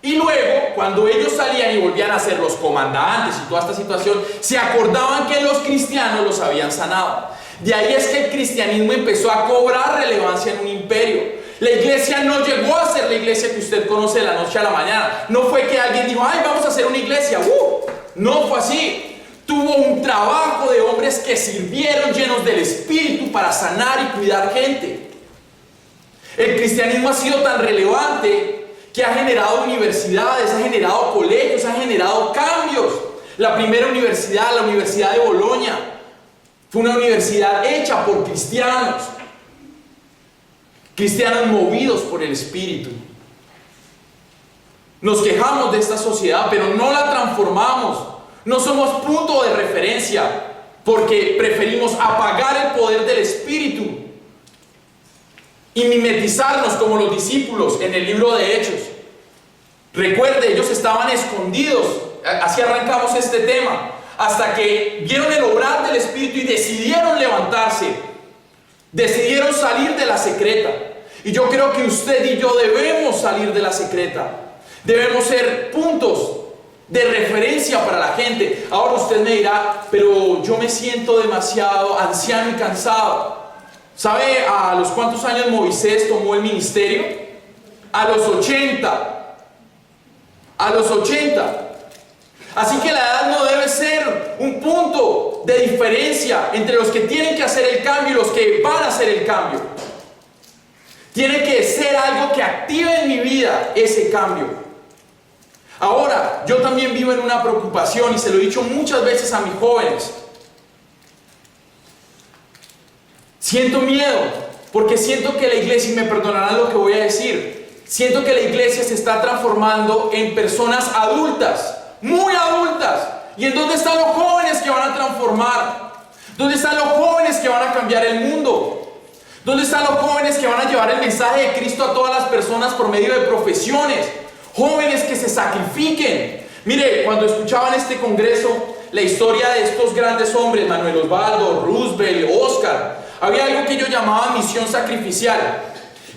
Speaker 2: Y luego, cuando ellos salían y volvían a ser los comandantes y toda esta situación, se acordaban que los cristianos los habían sanado. De ahí es que el cristianismo empezó a cobrar relevancia en un imperio. La iglesia no llegó a ser la iglesia que usted conoce de la noche a la mañana. No fue que alguien dijo, ay, vamos a hacer una iglesia. No fue así. Tuvo un trabajo de hombres que sirvieron llenos del Espíritu para sanar y cuidar gente. El cristianismo ha sido tan relevante que ha generado universidades, ha generado colegios, ha generado cambios. La primera universidad, la Universidad de Bolonia, fue una universidad hecha por cristianos. Cristianos movidos por el Espíritu. Nos quejamos de esta sociedad, pero no la transformamos. No somos punto de referencia porque preferimos apagar el poder del Espíritu y mimetizarnos como los discípulos en el libro de Hechos. Recuerde, ellos estaban escondidos. Así arrancamos este tema, hasta que vieron el obrar del Espíritu y decidieron levantarse, decidieron salir de la secreta. Y yo creo que usted y yo debemos salir de la secreta. Debemos ser puntos de referencia para la gente. Ahora usted me dirá, pero yo me siento demasiado anciano y cansado. ¿Sabe a los cuántos años Moisés tomó el ministerio? A los 80. A los 80. Así que la edad no debe ser un punto de diferencia entre los que tienen que hacer el cambio y los que van a hacer el cambio. Tiene que ser algo que active en mi vida ese cambio. Ahora, yo también vivo en una preocupación y se lo he dicho muchas veces a mis jóvenes. Siento miedo porque siento que la iglesia, y me perdonarán lo que voy a decir, siento que la iglesia se está transformando en personas adultas, muy adultas. ¿Y en dónde están los jóvenes que van a transformar? ¿Dónde están los jóvenes que van a cambiar el mundo? ¿Dónde están los jóvenes que van a llevar el mensaje de Cristo a todas las personas por medio de profesiones? Jóvenes que se sacrifiquen. Mire, cuando escuchaba en este congreso la historia de estos grandes hombres, Manuel Osvaldo, Roosevelt, Oscar, había algo que yo llamaba misión sacrificial.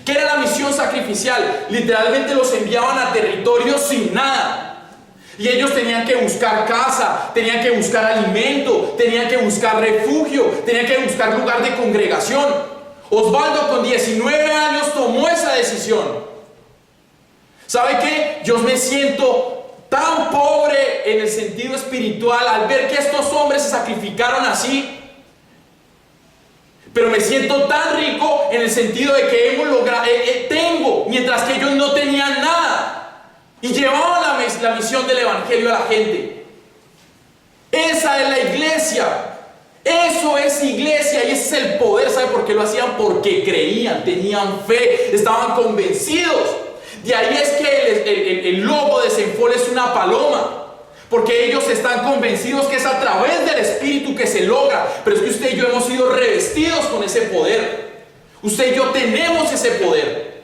Speaker 2: ¿Qué era la misión sacrificial? Literalmente los enviaban a territorios sin nada. Y ellos tenían que buscar casa, tenían que buscar alimento, tenían que buscar refugio, tenían que buscar lugar de congregación. Osvaldo con 19 años tomó esa decisión. ¿Sabe qué? Yo me siento tan pobre en el sentido espiritual al ver que estos hombres se sacrificaron así. Pero me siento tan rico en el sentido de que hemos logrado, tengo, mientras que ellos no tenían nada. Y llevaban la misión del evangelio a la gente. Esa es la iglesia. Eso es iglesia y ese es el poder. ¿Sabe por qué lo hacían? Porque creían, tenían fe, estaban convencidos. De ahí es que el logo de Senfol es una paloma. Porque ellos están convencidos que es a través del Espíritu que se logra. Pero es que usted y yo hemos sido revestidos con ese poder. Usted y yo tenemos ese poder.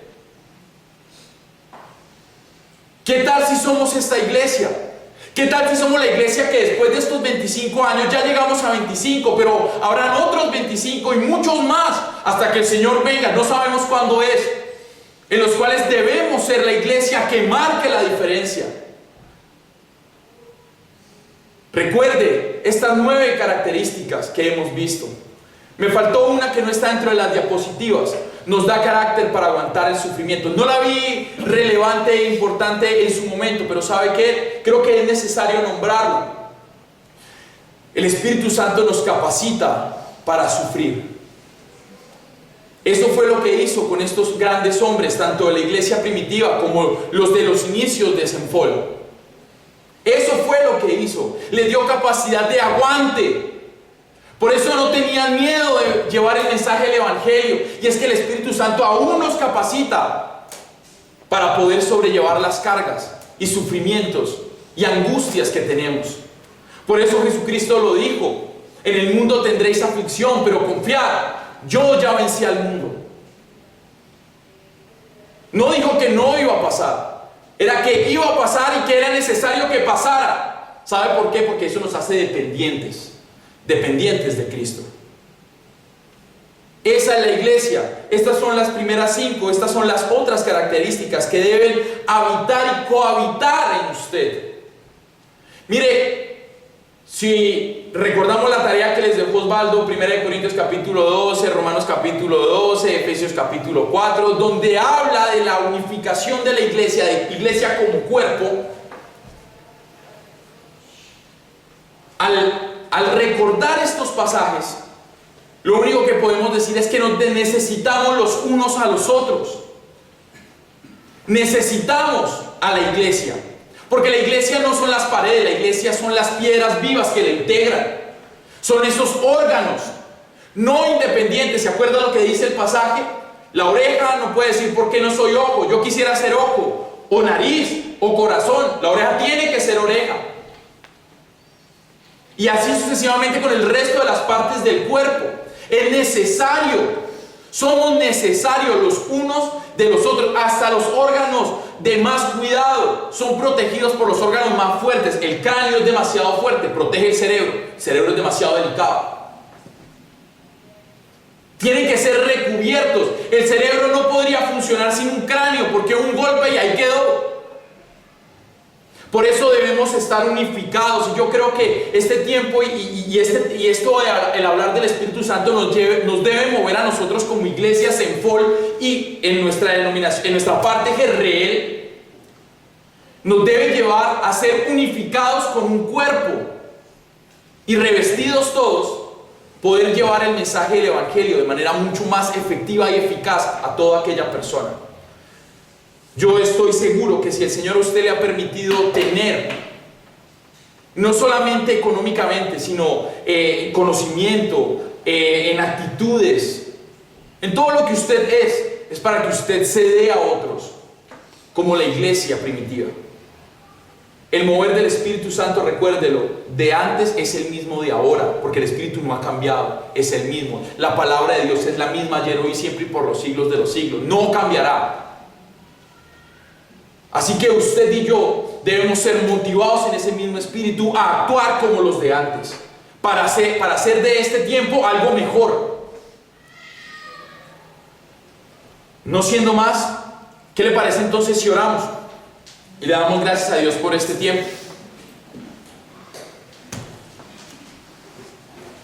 Speaker 2: ¿Qué tal si somos esta iglesia? ¿Qué tal si somos la iglesia que después de estos 25 años ya llegamos a 25, pero habrán otros 25 y muchos más hasta que el Señor venga? No sabemos cuándo es. En los cuales debemos ser la iglesia que marque la diferencia. Recuerde estas 9 características que hemos visto. Me faltó una que no está dentro de las diapositivas. Nos da carácter para aguantar el sufrimiento. No la vi relevante e importante en su momento, pero ¿sabe qué? Creo que es necesario nombrarlo. El Espíritu Santo nos capacita para sufrir. Eso fue lo que hizo con estos grandes hombres, tanto de la iglesia primitiva como los de los inicios de Senfol. Eso fue lo que hizo. Le dio capacidad de aguante. Por eso no tenían miedo de llevar el mensaje del evangelio. Y es que el Espíritu Santo aún nos capacita para poder sobrellevar las cargas y sufrimientos y angustias que tenemos. Por eso Jesucristo lo dijo: en el mundo tendréis aflicción, pero confiad, yo ya vencí al mundo. No dijo que no iba a pasar, era que iba a pasar y que era necesario que pasara. ¿Sabe por qué? Porque eso nos hace dependientes de Cristo. Esa es la iglesia. Estas son las primeras 5. Estas son las otras características que deben habitar y cohabitar en usted. Mire, si recordamos la tarea que les dejó Osvaldo, 1 Corintios capítulo 12, Romanos capítulo 12, Efesios capítulo 4, donde habla de la unificación de la iglesia, de iglesia como cuerpo. Al recordar estos pasajes, lo único que podemos decir es que nos necesitamos los unos a los otros. Necesitamos a la iglesia. Porque la iglesia no son las paredes, la iglesia son las piedras vivas que la integran. Son esos órganos no independientes. ¿Se acuerda lo que dice el pasaje? La oreja no puede decir ¿por qué no soy ojo? Yo quisiera ser ojo, o nariz, o corazón. La oreja tiene que ser oreja. Y así sucesivamente con el resto de las partes del cuerpo. Es necesario, somos necesarios los unos de los otros. Hasta los órganos de más cuidado son protegidos por los órganos más fuertes. El cráneo es demasiado fuerte, protege el cerebro es demasiado delicado. Tienen que ser recubiertos. El cerebro no podría funcionar sin un cráneo, porque un golpe y ahí quedó. Por eso debemos estar unificados. Y yo creo que este tiempo y esto, el hablar del Espíritu Santo nos debe mover a nosotros como iglesias en FOL y en nuestra denominación, en nuestra parte Jerreel, nos debe llevar a ser unificados con un cuerpo y revestidos todos, poder llevar el mensaje del Evangelio de manera mucho más efectiva y eficaz a toda aquella persona. Yo estoy seguro que si el Señor a usted le ha permitido tener, no solamente económicamente, sino conocimiento, en actitudes, en todo lo que usted es para que usted se dé a otros, como la iglesia primitiva. El mover del Espíritu Santo, recuérdelo, de antes es el mismo de ahora, porque el Espíritu no ha cambiado, es el mismo. La palabra de Dios es la misma ayer, hoy y siempre y por los siglos de los siglos, no cambiará. Así que usted y yo debemos ser motivados en ese mismo espíritu a actuar como los de antes, para hacer de este tiempo algo mejor. No siendo más, ¿qué le parece entonces si oramos y le damos gracias a Dios por este tiempo?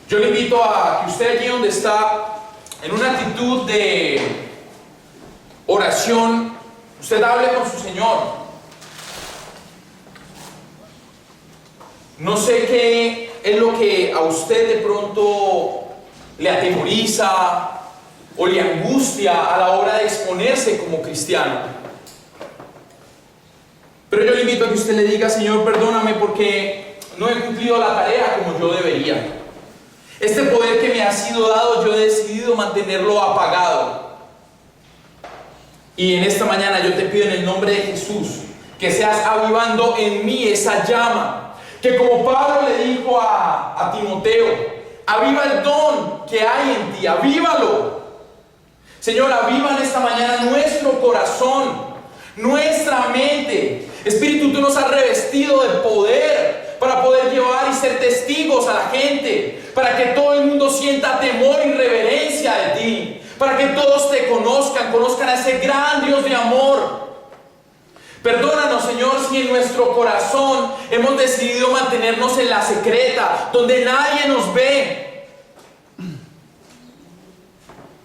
Speaker 2: Yo le invito a que usted allí donde está, en una actitud de oración, usted hable con su Señor. No sé qué es lo que a usted de pronto le atemoriza o le angustia a la hora de exponerse como cristiano. Pero yo le invito a que usted le diga: Señor, perdóname porque no he cumplido la tarea como yo debería. Este poder que me ha sido dado, yo he decidido mantenerlo apagado. Y en esta mañana yo te pido en el nombre de Jesús que seas avivando en mí esa llama, que como Pablo le dijo a Timoteo, aviva el don que hay en ti, avívalo. Señor, aviva en esta mañana nuestro corazón, nuestra mente. Espíritu, tú nos has revestido de poder para poder llevar y ser testigos a la gente, para que todo el mundo sienta temor y reverencia de ti, para que todos te conozcan a ese gran Dios de amor. Perdónanos, Señor, si en nuestro corazón hemos decidido mantenernos en la secreta, donde nadie nos ve.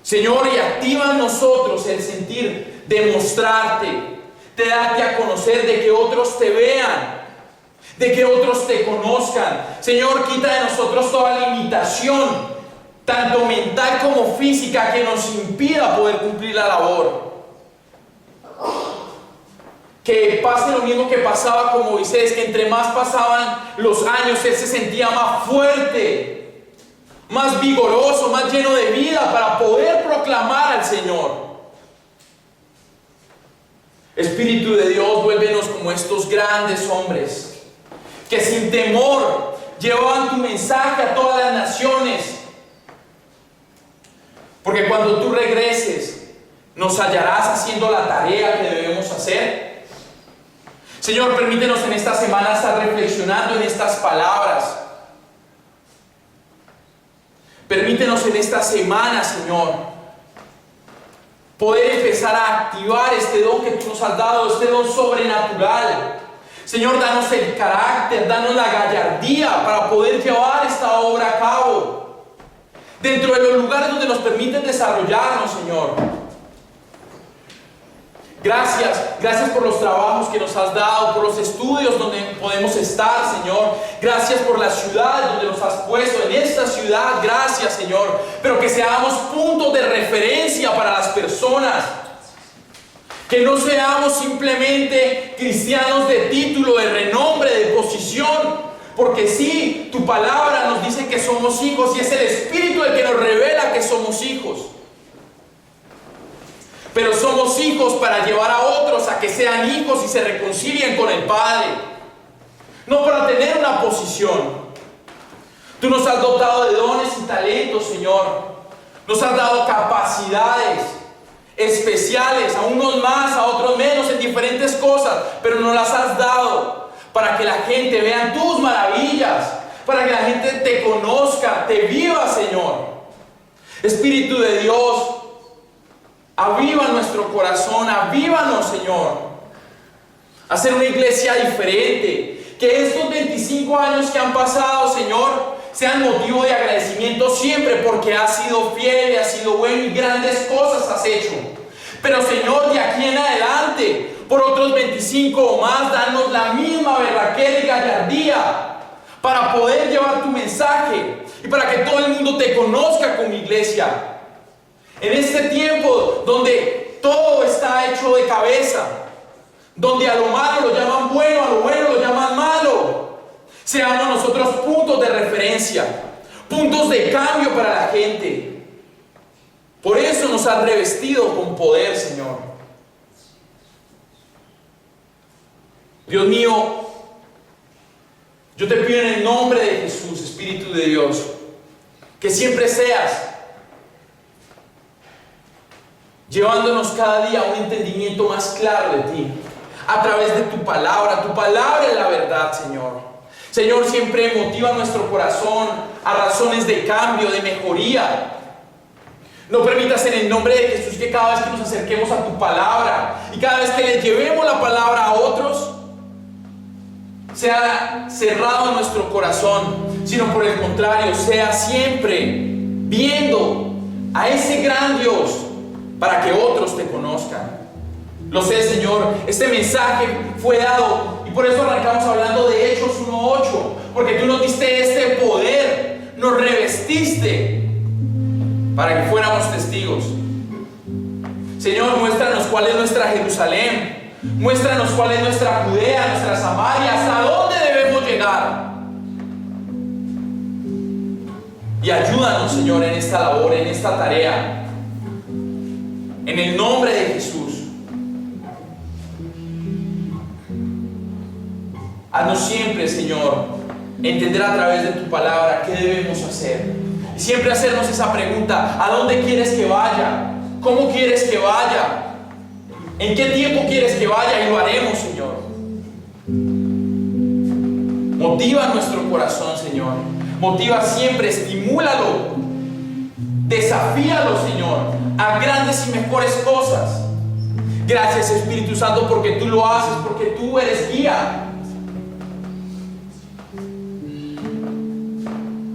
Speaker 2: Señor, y activa en nosotros el sentir de mostrarte, de darte a conocer, de que otros te vean, de que otros te conozcan. Señor, quita de nosotros toda limitación, tanto mental como física, que nos impida poder cumplir la labor. Que pase lo mismo que pasaba con Moisés, que entre más pasaban los años, él se sentía más fuerte, más vigoroso, más lleno de vida para poder proclamar al Señor. Espíritu de Dios, vuélvenos como estos grandes hombres que sin temor llevaban tu mensaje a todas las naciones. Porque cuando tú regreses, nos hallarás haciendo la tarea que debemos hacer. Señor, permítenos en esta semana estar reflexionando en estas palabras. Permítenos en esta semana, Señor, poder empezar a activar este don que tú nos has dado, este don sobrenatural. Señor, danos el carácter, danos la gallardía para poder llevar esta obra a cabo dentro de los lugares donde nos permiten desarrollarnos, Señor. Gracias por los trabajos que nos has dado, por los estudios donde podemos estar, Señor. Gracias por la ciudad donde nos has puesto, en esta ciudad, gracias, Señor. Pero que seamos puntos de referencia para las personas. Que no seamos simplemente cristianos de título, de renombre, de posición. Porque sí, tu palabra nos dice que somos hijos y es el Espíritu el que nos revela que somos hijos. Pero somos hijos para llevar a otros a que sean hijos y se reconcilien con el Padre. No para tener una posición. Tú nos has dotado de dones y talentos, Señor. Nos has dado capacidades especiales, a unos más, a otros menos, en diferentes cosas. Pero nos las has dado para que la gente vea tus maravillas. Para que la gente te conozca, te viva, Señor. Espíritu de Dios, aviva nuestro corazón, avívanos, Señor, a ser una iglesia diferente. Que estos 25 años que han pasado, Señor, sean motivo de agradecimiento siempre, porque has sido fiel, has sido bueno y grandes cosas has hecho. Pero, Señor, de aquí en adelante, por otros 25 o más, danos la misma berraquera y gallardía para poder llevar tu mensaje y para que todo el mundo te conozca como iglesia. En este tiempo donde todo está hecho de cabeza, donde a lo malo lo llaman bueno, a lo bueno lo llaman malo, seamos nosotros puntos de referencia, puntos de cambio para la gente. Por eso nos has revestido con poder, Señor. Dios mío, yo te pido en el nombre de Jesús, Espíritu de Dios, que siempre seas llevándonos cada día a un entendimiento más claro de ti, a través de tu palabra. Tu palabra es la verdad, Señor. Señor, siempre motiva nuestro corazón a razones de cambio, de mejoría. No permitas en el nombre de Jesús que cada vez que nos acerquemos a tu palabra y cada vez que le llevemos la palabra a otros, sea cerrado nuestro corazón, sino por el contrario, sea siempre viendo a ese gran Dios, para que otros te conozcan. Lo sé, Señor, este mensaje fue dado y por eso arrancamos hablando de Hechos 1:8, porque tú nos diste este poder, nos revestiste para que fuéramos testigos. Señor, muéstranos cuál es nuestra Jerusalén, muéstranos cuál es nuestra Judea, nuestra Samaria, hasta dónde debemos llegar. Y ayúdanos, Señor, en esta labor, en esta tarea. En el nombre de Jesús. Haznos siempre, Señor, entender a través de tu palabra qué debemos hacer. Y siempre hacernos esa pregunta: ¿a dónde quieres que vaya? ¿Cómo quieres que vaya? ¿En qué tiempo quieres que vaya? Y lo haremos, Señor. Motiva nuestro corazón, Señor. Motiva siempre, estimúlalo. Desafíalo, Señor, a grandes y mejores cosas. Gracias, Espíritu Santo, porque tú lo haces, porque tú eres guía.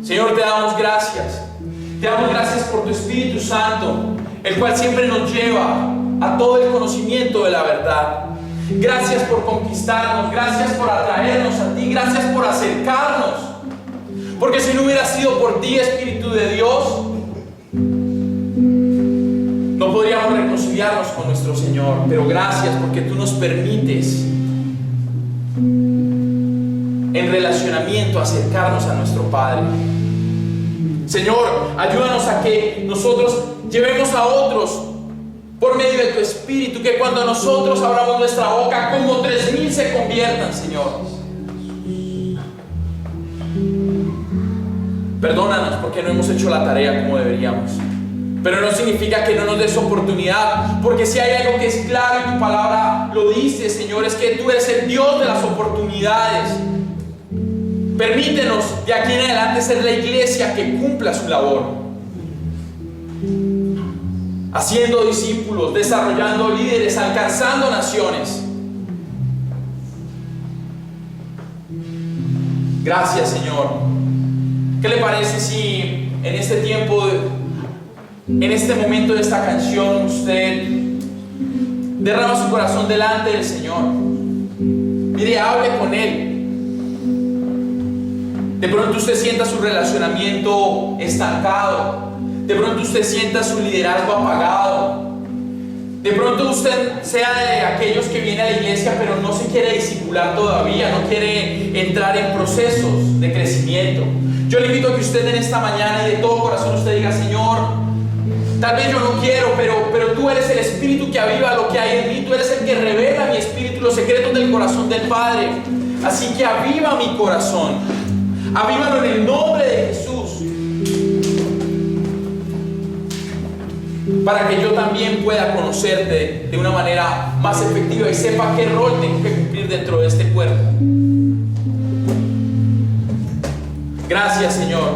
Speaker 2: Señor, te damos gracias. Te damos gracias por tu Espíritu Santo, el cual siempre nos lleva a todo el conocimiento de la verdad. Gracias por conquistarnos, gracias por atraernos a ti, gracias por acercarnos. Porque si no hubiera sido por ti, Espíritu de Dios, no podríamos reconciliarnos con nuestro Señor. Pero gracias porque tú nos permites en relacionamiento acercarnos a nuestro Padre. Señor, ayúdanos a que nosotros llevemos a otros por medio de tu Espíritu, que cuando nosotros abramos nuestra boca, como 3000 se conviertan, Señor. Perdónanos porque no hemos hecho la tarea como deberíamos. Pero no significa que no nos des oportunidad, porque si hay algo que es claro y tu palabra lo dice, Señor, es que tú eres el Dios de las oportunidades. Permítenos de aquí en adelante ser la iglesia que cumpla su labor. haciendo discípulos, desarrollando líderes, alcanzando naciones. Gracias, Señor. ¿Qué le parece si en este tiempo, en este momento de esta canción, usted derrama su corazón delante del Señor? Mire, hable con Él. De pronto usted sienta su relacionamiento estancado. De pronto usted sienta su liderazgo apagado. De pronto usted sea de aquellos que viene a la iglesia pero no se quiere discipular todavía, no quiere entrar en procesos de crecimiento. Yo le invito a que usted en esta mañana y de todo corazón usted diga: Señor, tal vez yo no quiero, pero tú eres el Espíritu que aviva lo que hay en mí. Tú eres el que revela mi espíritu, los secretos del corazón del Padre. Así que aviva mi corazón, avívalo en el nombre de Jesús, para que yo también pueda conocerte de una manera más efectiva y sepa qué rol tengo que cumplir dentro de este cuerpo. Gracias, Señor.